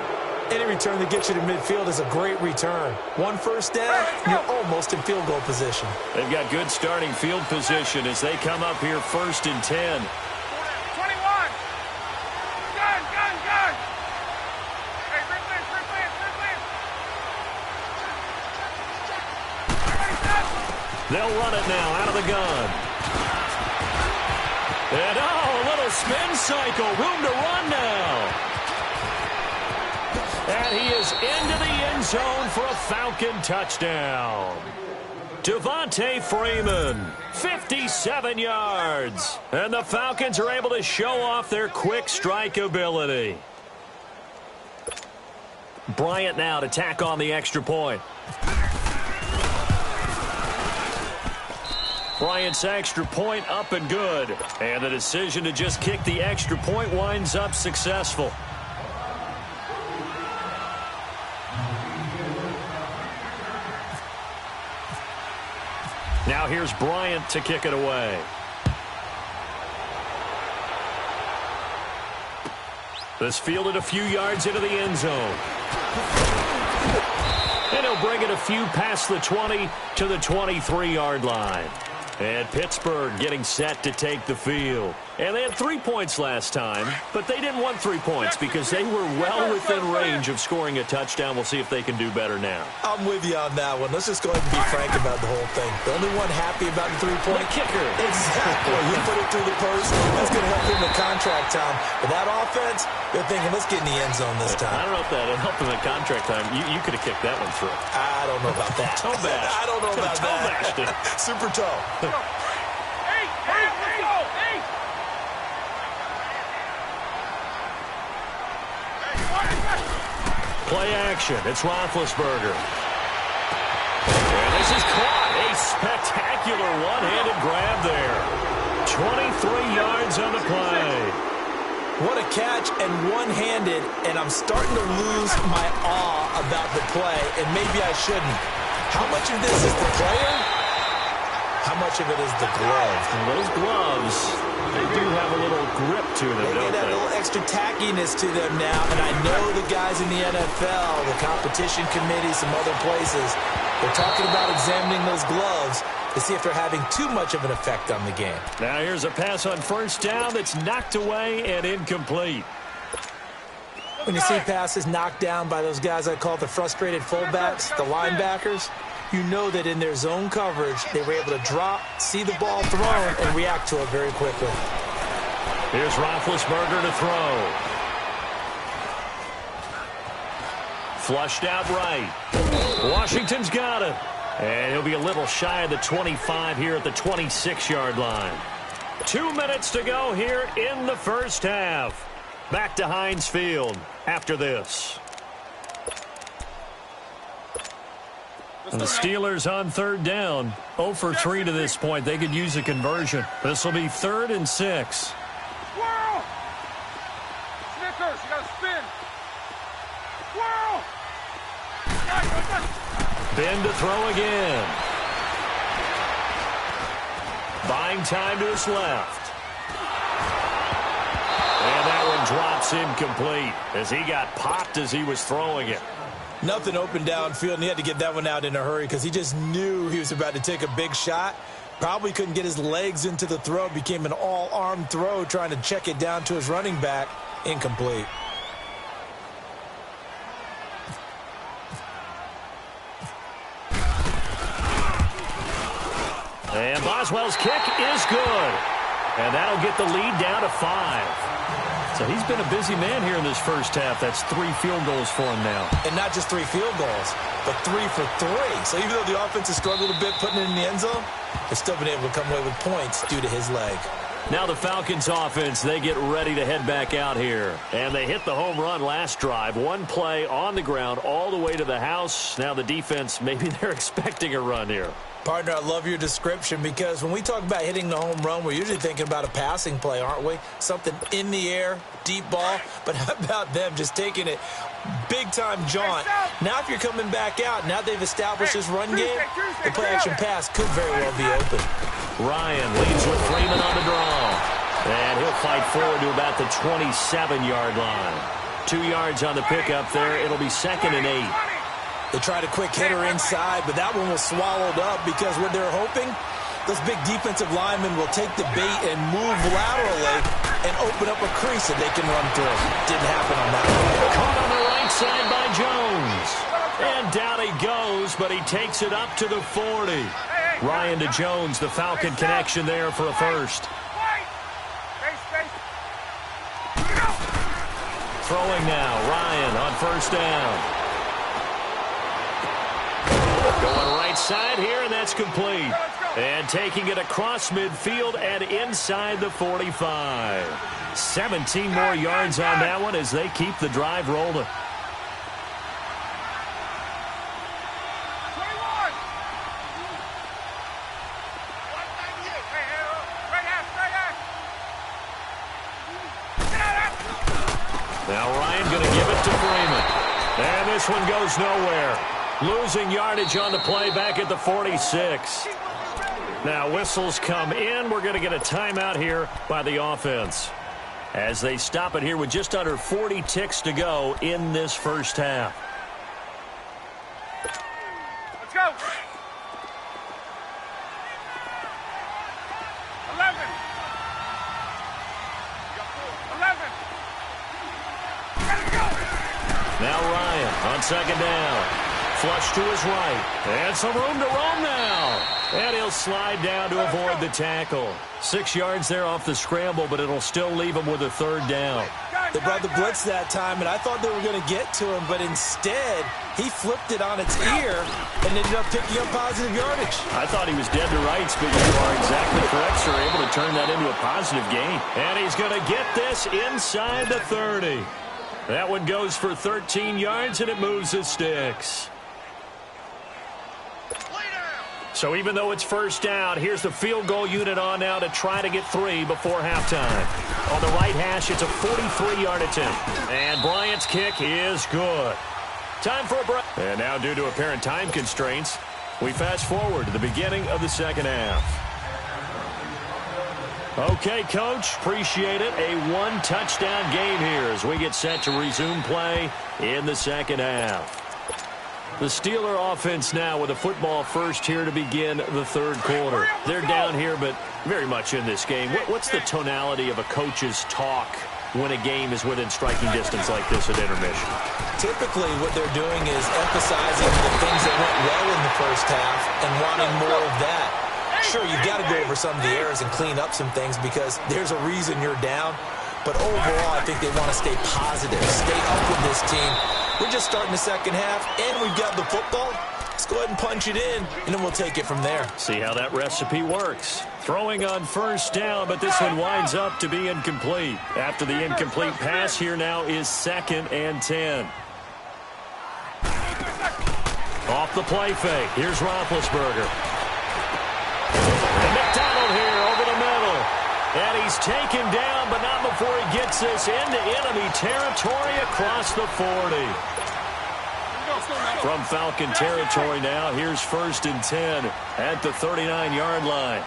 Any return that gets you to midfield is a great return. 1 first down, you're almost in field goal position. They've got good starting field position as they come up here 1st and 10. 21. Gun. Hey, replay. They'll run it now out of the gun. And a little spin cycle. Room to run now. And he is into the end zone for a Falcon touchdown. Devontae Freeman, 57 yards. And the Falcons are able to show off their quick strike ability. Bryant now to tack on the extra point. Bryant's extra point up and good. And the decision to just kick the extra point winds up successful. Now here's Bryant to kick it away. This fielded a few yards into the end zone. And he'll bring it a few past the 20 to the 23-yard line. And Pittsburgh getting set to take the field. And they had 3 points last time, but they didn't want 3 points because they were well within range of scoring a touchdown. We'll see if they can do better now. I'm with you on that one. Let's just go ahead and be frank about the whole thing. The only one happy about the 3-point kicker. Exactly. He put it through the post. That's going to help him in contract time. But that offense, they're thinking, let's get in the end zone this time. I don't know if that helped him in contract time. You could have kicked that one through. I don't know about that. Toe bash. I don't know about toe that. Bashed Super toe. Play action. It's Roethlisberger. And this is caught. A spectacular one-handed grab there. 23 yards on the play. What a catch and one-handed, and I'm starting to lose my awe about the play, and maybe I shouldn't. How much of this is the player? How much of it is the glove? And those gloves, they do have a little grip to them, They don't get a they? little extra tackiness to them now, and I know the guys in the NFL, the competition committee, some other places, they're talking about examining those gloves to see if they're having too much of an effect on the game. Now here's a pass on first down that's knocked away and incomplete. When you see passes knocked down by those guys I call the frustrated fullbacks, the linebackers, you know that in their zone coverage, they were able to drop, see the ball thrown, and react to it very quickly. Here's Roethlisberger to throw. Flushed out right. Washington's got it. And he'll be a little shy of the 25 here at the 26-yard line. 2 minutes to go here in the first half. Back to Heinz Field after this. And the Steelers on third down. 0 for 3 to this point. They could use a conversion. This will be 3rd and 6. Squirrel! Snickers, you gotta spin. Squirrel! Ben to throw again. Buying time to his left. And that one drops incomplete as he got popped as he was throwing it. Nothing open downfield, and he had to get that one out in a hurry because he just knew he was about to take a big shot. Probably couldn't get his legs into the throw. Became an all-arm throw trying to check it down to his running back. Incomplete. And Boswell's kick is good. And that'll get the lead down to 5. So he's been a busy man here in this first half. That's 3 field goals for him now. And not just 3 field goals, but 3 for 3. So even though the offense has struggled a bit putting it in the end zone, they've still been able to come away with points due to his leg. Now the Falcons offense, they get ready to head back out here. And they hit the home run last drive. 1 play on the ground all the way to the house. Now the defense, maybe they're expecting a run here. Partner, I love your description because when we talk about hitting the home run, we're usually thinking about a passing play, aren't we? Something in the air, deep ball. But how about them just taking it big-time jaunt? Now if you're coming back out, now they've established this run game, the play-action pass could very well be open. Ryan leads with Freeman on the draw. And he'll fight forward to about the 27-yard line. 2 yards on the pickup there. It'll be 2nd and 8. They tried a quick hitter inside, but that one was swallowed up because what they're hoping, those big defensive linemen will take the bait and move laterally and open up a crease that they can run through. Didn't happen on that one. Caught on the right side by Jones. And down he goes, but he takes it up to the 40. Ryan to Jones, the Falcon connection there for a first. Throwing now, Ryan on first down. Going right side here, and that's complete. And taking it across midfield and inside the 45. 17 more yards on that one as they keep the drive rolling. Now Ryan going to give it to Freeman. And this one goes nowhere. Losing yardage on the play back at the 46. Now whistles come in. We're going to get a timeout here by the offense as they stop it here with just under 40 ticks to go in this first half. Let's go. 11. On second down. Flush to his right. And some room to roam now. And he'll slide down to avoid the tackle. 6 yards there off the scramble, but it'll still leave him with a third down. They brought the blitz that time, and I thought they were going to get to him, but instead, he flipped it on its ear and ended up picking up positive yardage. I thought he was dead to rights, but you are exactly correct, sir. Able to turn that into a positive gain. And he's going to get this inside the 30. That one goes for 13 yards, and it moves the sticks. So even though it's first down, here's the field goal unit on now to try to get 3 before halftime. On the right hash, it's a 43-yard attempt. And Bryant's kick is good. Time for a break. And now, due to apparent time constraints, we fast forward to the beginning of the second half. Okay, Coach, appreciate it. A 1-touchdown game here as we get set to resume play in the second half. The Steeler offense now with a football first here to begin the third quarter. They're down here, but very much in this game. What's the tonality of a coach's talk when a game is within striking distance like this at intermission? Typically, what they're doing is emphasizing the things that went well in the first half and wanting more of that. Sure, you've got to go over some of the errors and clean up some things because there's a reason you're down. But overall, I think they want to stay positive, stay up with this team. We're just starting the second half, and we've got the football. Let's go ahead and punch it in, and then we'll take it from there. See how that recipe works. Throwing on first down, but this one winds up to be incomplete. After the incomplete pass, here now is 2nd and 10. Off the play fake. Here's Roethlisberger. And McDonald here over the middle. And he's taken down, but not before he gets this into enemy territory across the 40. From Falcon territory now, here's 1st and 10 at the 39-yard line.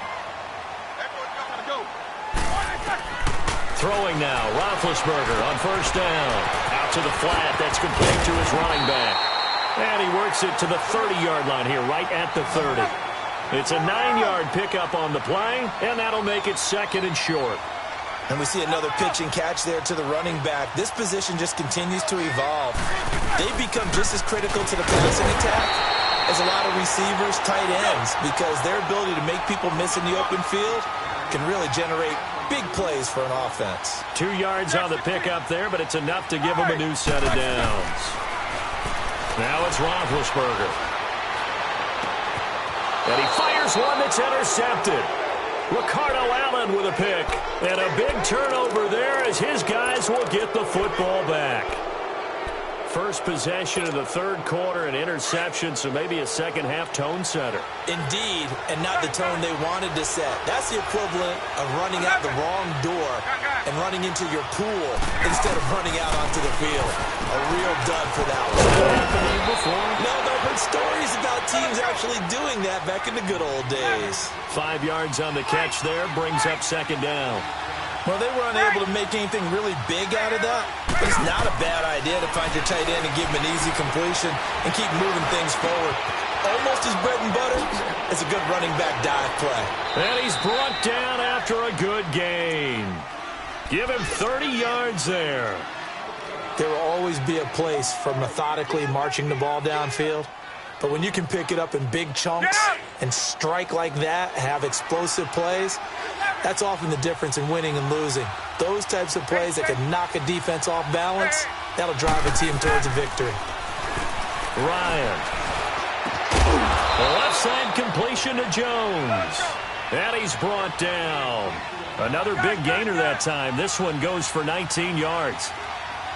Throwing now, Roethlisberger on first down. Out to the flat, that's complete to his running back. And he works it to the 30-yard line here, right at the 30. It's a 9-yard pickup on the play, and that'll make it 2nd and short. And we see another pitch and catch there to the running back. This position just continues to evolve. They've become just as critical to the passing attack as a lot of receivers, tight ends, because their ability to make people miss in the open field can really generate big plays for an offense. 2 yards on the pickup there, but it's enough to give them a new set of downs. Now it's Roethlisberger. And he fires one that's intercepted. Ricardo Allen with a pick. And a big turnover there as his guys will get the football back. First possession of the third quarter, an interception, so maybe a second-half tone setter. Indeed, and not the tone they wanted to set. That's the equivalent of running out the wrong door and running into your pool instead of running out onto the field. A real dud for that one. Has that happened to you before? No, I've heard stories about teams actually doing that back in the good old days. 5 yards on the catch there, brings up 2nd down. Well, they were unable to make anything really big out of that, but it's not a bad idea to find your tight end and give him an easy completion and keep moving things forward. Almost as bread and butter as a good running back dive play. And he's brought down after a good gain. Give him 30 yards there. There will always be a place for methodically marching the ball downfield. But when you can pick it up in big chunks and strike like that, have explosive plays, that's often the difference in winning and losing. Those types of plays that can knock a defense off balance, that'll drive a team towards a victory. Ryan. The left side completion to Jones. And he's brought down. Another big gainer that time. This one goes for 19 yards.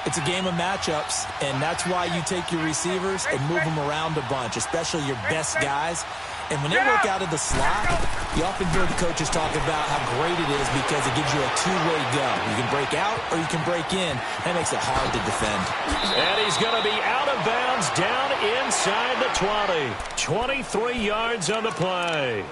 It's a game of matchups, and that's why you take your receivers and move them around a bunch, especially your best guys. And when they work out of the slot, you often hear the coaches talk about how great it is because it gives you a two-way go. You can break out or you can break in. That makes it hard to defend. And he's going to be out of bounds down inside the 20. 23 yards on the play.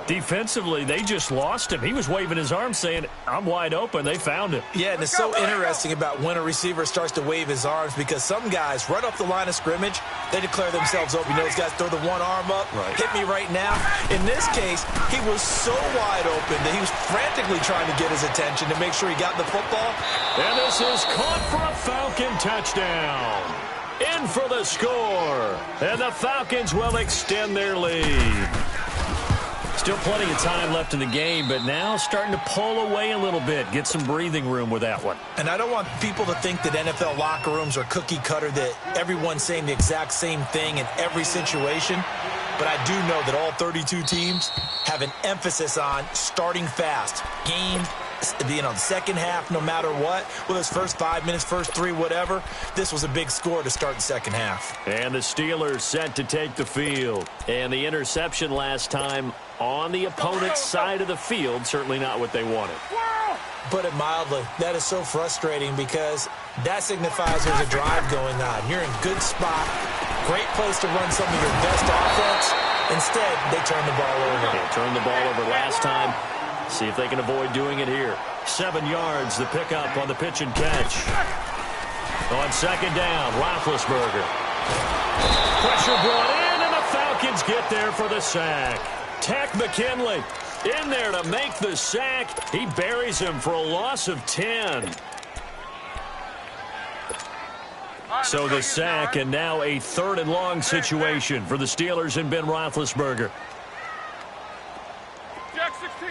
Defensively, they just lost him. He was waving his arms saying, I'm wide open. They found him. Yeah, and it's so interesting about when a receiver starts to wave his arms because some guys, right off the line of scrimmage, they declare themselves open. You know, those guys throw the one arm up, hit me right now. In this case, he was so wide open that he was frantically trying to get his attention to make sure he got the football. And this is caught for a Falcon touchdown. in for the score. And the Falcons will extend their lead. Still plenty of time left in the game, but now starting to pull away a little bit. Get some breathing room with that one. And I don't want people to think that NFL locker rooms are cookie cutter, that everyone's saying the exact same thing in every situation. But I do know that all 32 teams have an emphasis on starting fast. Game, the second half, no matter what, whether it's first 5 minutes, first 3, whatever, this was a big score to start the second half. And the Steelers set to take the field. And the interception last time on the opponent's side of the field, certainly not what they wanted. Put it mildly, that is so frustrating because that signifies there's a drive going on. You're in good spot, great place to run some of your best offense. Instead, they turn the ball over. They turned the ball over last time. See if they can avoid doing it here. 7 yards, the pickup on the pitch and catch. On second down, Roethlisberger. Pressure brought in, and the Falcons get there for the sack. Tack McKinley in there to make the sack. He buries him for a loss of 10. So the sack, and now a 3rd and long situation for the Steelers and Ben Roethlisberger. Jack 16.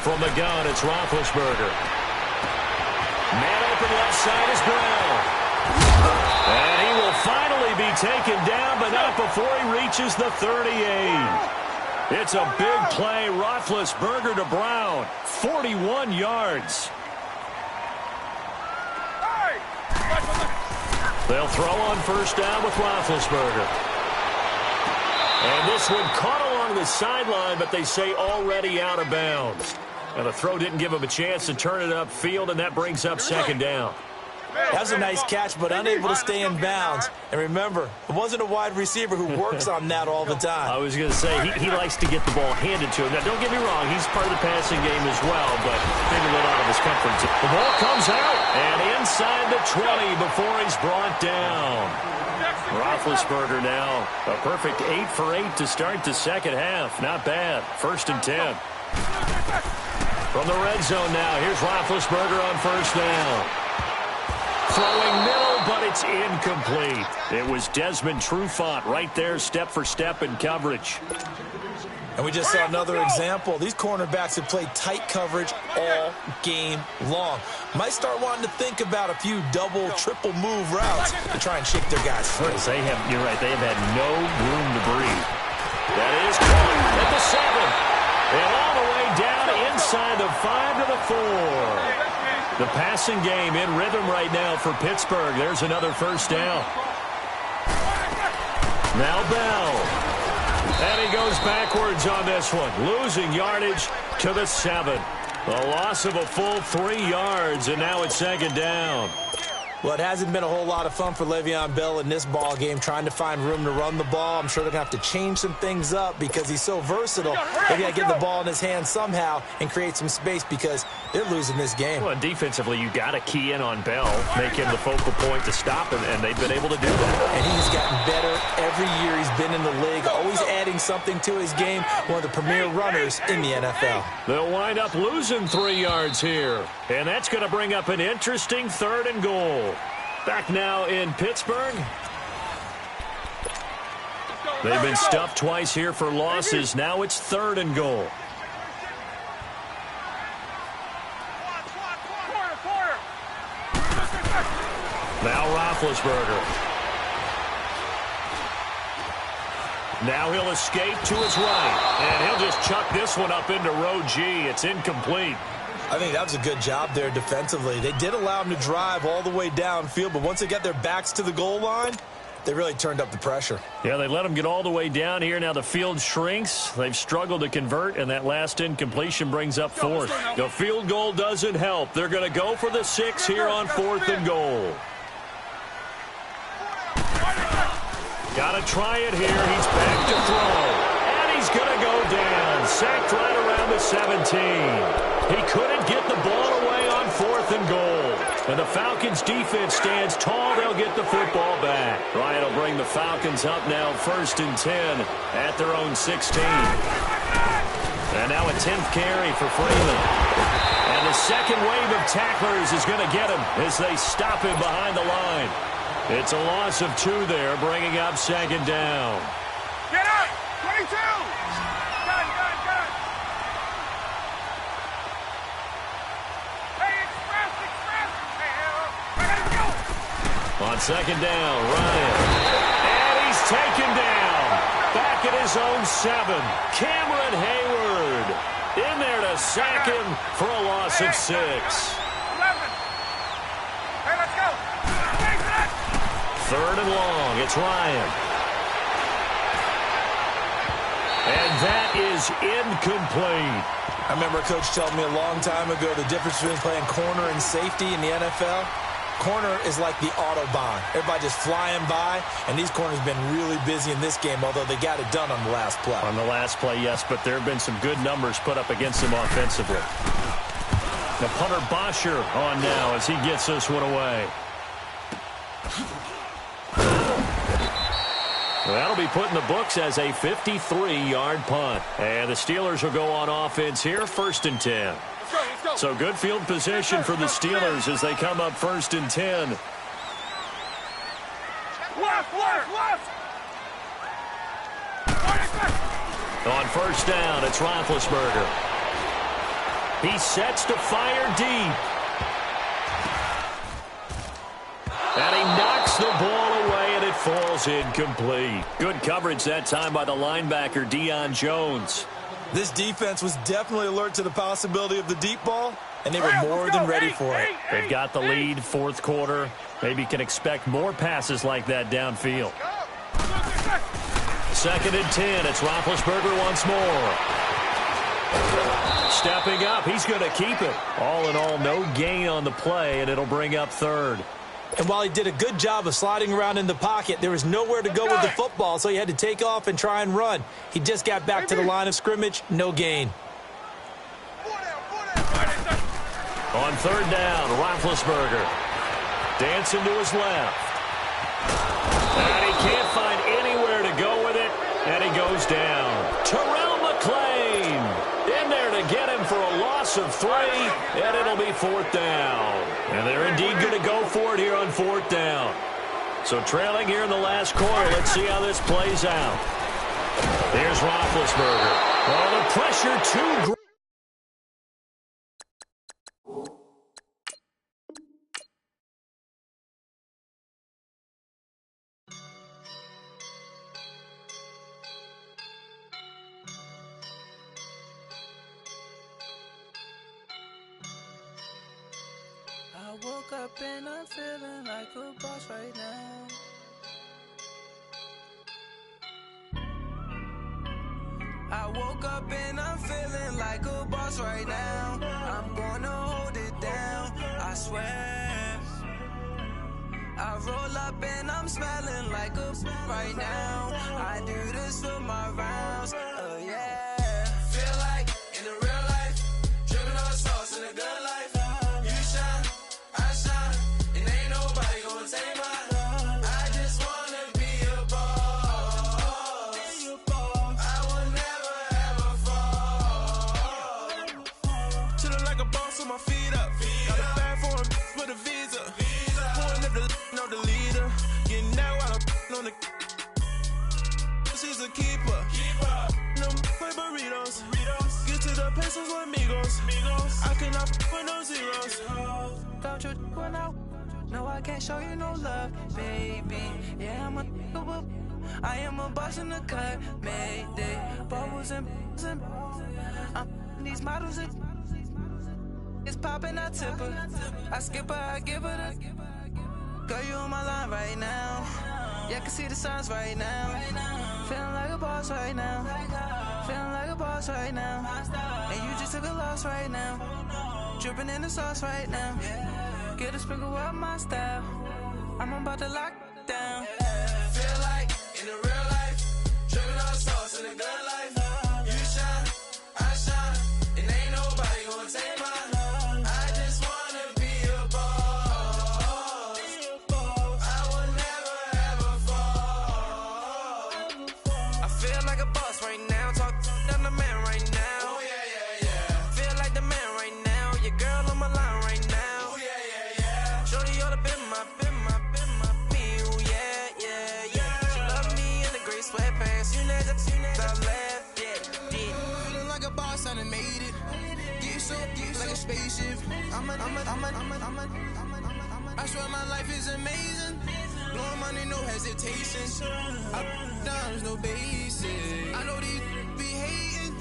From the gun, it's Roethlisberger. Man open left side is Brown. And he will finally be taken down, but not before he reaches the 38. It's a big play. Roethlisberger to Brown. 41 yards. They'll throw on first down with Roethlisberger. And this one caught along the sideline, but they say already out of bounds. And the throw didn't give him a chance to turn it upfield, and that brings up second down. That's a nice catch, but unable to stay in bounds. And remember, it wasn't a wide receiver who works on that all the time. I was going to say, he likes to get the ball handed to him. Now, don't get me wrong, he's part of the passing game as well, but maybe a little out of his comfort zone. The ball comes out, and inside the 20 before he's brought down. Roethlisberger now, a perfect 8 for 8 to start the second half. Not bad. 1st and 10. From the red zone now, here's Roethlisberger on first down. Throwing middle, but it's incomplete. It was Desmond Trufant right there, step for step in coverage. And we just saw another example. These cornerbacks have played tight coverage all game long. Might start wanting to think about a few double, triple move routes to try and shake their guys free. You're right, they have had no room to breathe. That is caught at the 7. And all the way down inside the 5 to the 4. The passing game in rhythm right now for Pittsburgh. There's another first down. Now Bell. And he goes backwards on this one. Losing yardage to the 7. A loss of a full 3 yards, and now it's second down. Well, it hasn't been a whole lot of fun for Le'Veon Bell in this ball game, trying to find room to run the ball. I'm sure they're going to have to change some things up because he's so versatile. They've got to get the ball in his hands somehow and create some space because they're losing this game. Well, defensively, you got to key in on Bell, make him the focal point to stop him, and they've been able to do that. And he's gotten better every year he's been in the league, always adding something to his game, one of the premier runners in the NFL. They'll wind up losing 3 yards here, and that's going to bring up an interesting 3rd and goal. Back now in Pittsburgh. They've been stuffed twice here for losses. Now it's 3rd and goal. Now Roethlisberger. Now he'll escape to his right, and he'll just chuck this one up into row G. It's incomplete. I think that was a good job there defensively. They did allow him to drive all the way downfield, but once they got their backs to the goal line, they really turned up the pressure. Yeah, they let him get all the way down here. Now the field shrinks. They've struggled to convert, and that last incompletion brings up 4th. The field goal doesn't help. They're going to go for the 6 here on 4th and goal. Got to try it here. He's back to throw. And he's going to go down. Sacked right around the 17. He couldn't get the ball away on 4th and goal. And the Falcons defense stands tall. They'll get the football back. Ryan will bring the Falcons up now 1st and 10 at their own 16. And now a 10th carry for Freeman. And the second wave of tacklers is going to get him as they stop him behind the line. It's a loss of 2 there, bringing up second down. Get up! 22! Gun! Hey, express! Hey, I gotta go! On second down, Ryan. And he's taken down. Back at his own 7. Cameron Hayward in there to sack him for a loss of 6. 11. Hey, let's go! Third and long. It's Ryan. And that is incomplete. I remember a coach telling me a long time ago the difference between playing corner and safety in the NFL. Corner is like the Autobahn. Everybody just flying by, and these corners have been really busy in this game, although they got it done on the last play. On the last play, yes, but there have been some good numbers put up against them offensively. The punter Bosher on now as he gets this one away. Well, that'll be put in the books as a 53-yard punt. And the Steelers will go on offense here, 1st and 10. Let's go. So good field position for the Steelers as they come up 1st and 10. Left! On 1st down, it's Roethlisberger. He sets to fire deep. And he knocks the ball away, and it falls incomplete. Good coverage that time by the linebacker, Deion Jones. This defense was definitely alert to the possibility of the deep ball, and they were more than ready for it. They've got the lead, 4th quarter. Maybe can expect more passes like that downfield. 2nd and 10. It's Roethlisberger once more. Stepping up, he's going to keep it. All in all, no gain on the play, and it'll bring up 3rd. And while he did a good job of sliding around in the pocket, there was nowhere to go with the football, so he had to take off and try and run. He just got back to the line of scrimmage, no gain. On 3rd down, Roethlisberger dancing to his left. And he can't find anywhere to go with it, and he goes down. Terrell McClain in there to get him for a loss of 3, and it'll be 4th down. And they're indeed going to go for it here on 4th down. So trailing here in the last quarter, let's see how this plays out. Here's Roethlisberger. Oh, the pressure too great. I woke up and I'm feeling like a boss right now. I woke up and I'm feeling like a boss right now. I'm gonna hold it down, I swear. I roll up and I'm smelling like a right now. I do this for my rounds, yeah. Feel like in the real life, dripping on sauce in a good life. You shine, I shine, and ain't nobody gonna take mine. I just wanna be a boss. I will never ever fall. Chillin' like a boss with my feet up. Got a bag for him with a visa. Pulling up the know the leader. Getting out while I'm on the. She's a keeper. No play burritos. Get to the pesos with amigos. I cannot with no zeros. Don't you run out? No, I can't show you no love, baby. Yeah, I am a boss in the cut, Mayday. Bubbles and I'm these models. It's popping, I tip her. I skip her, I give her the. Girl, you on my line right now. Yeah, I can see the signs right now. Feeling like a boss right now. Feeling like a boss right now. And you just took a loss right now. Dripping in the sauce right now. Get a sprinkle up my style. I'm about to lock down. Feel like in the real life, dripping on sauce in the good life. You shine, I shine, and ain't nobody gonna take mine. I just wanna be a boss. I will never ever fall. I feel like a boss right now. Talk to the man right now. Oh yeah. Feel like the man right now. Your girl Stop left, yeah, feeling like a boss, I done made it. Get so like a spaceship. I swear my life is amazing. Blowing money, no hesitation. Down, no basic. I know these be hating,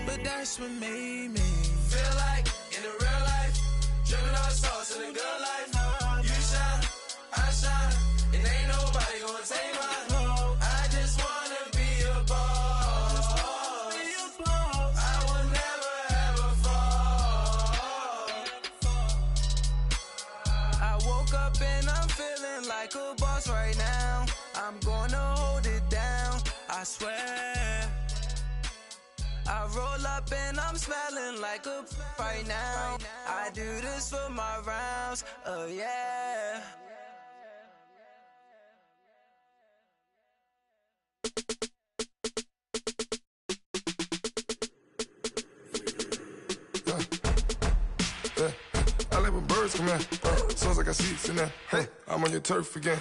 but that's what made me feel like in the real life. Dripping all sauce in the good life. You shine, I shine, and ain't nobody gonna take my love. I just wanna be a boss. I will never ever fall. I woke up and I'm feeling like a boss right now. I'm gonna hold it down, I swear. I roll up and I'm smelling like a right now. I do this for my rounds, oh yeah. I like when birds come out. Sounds like I got seats in there. Hey, I'm on your turf again.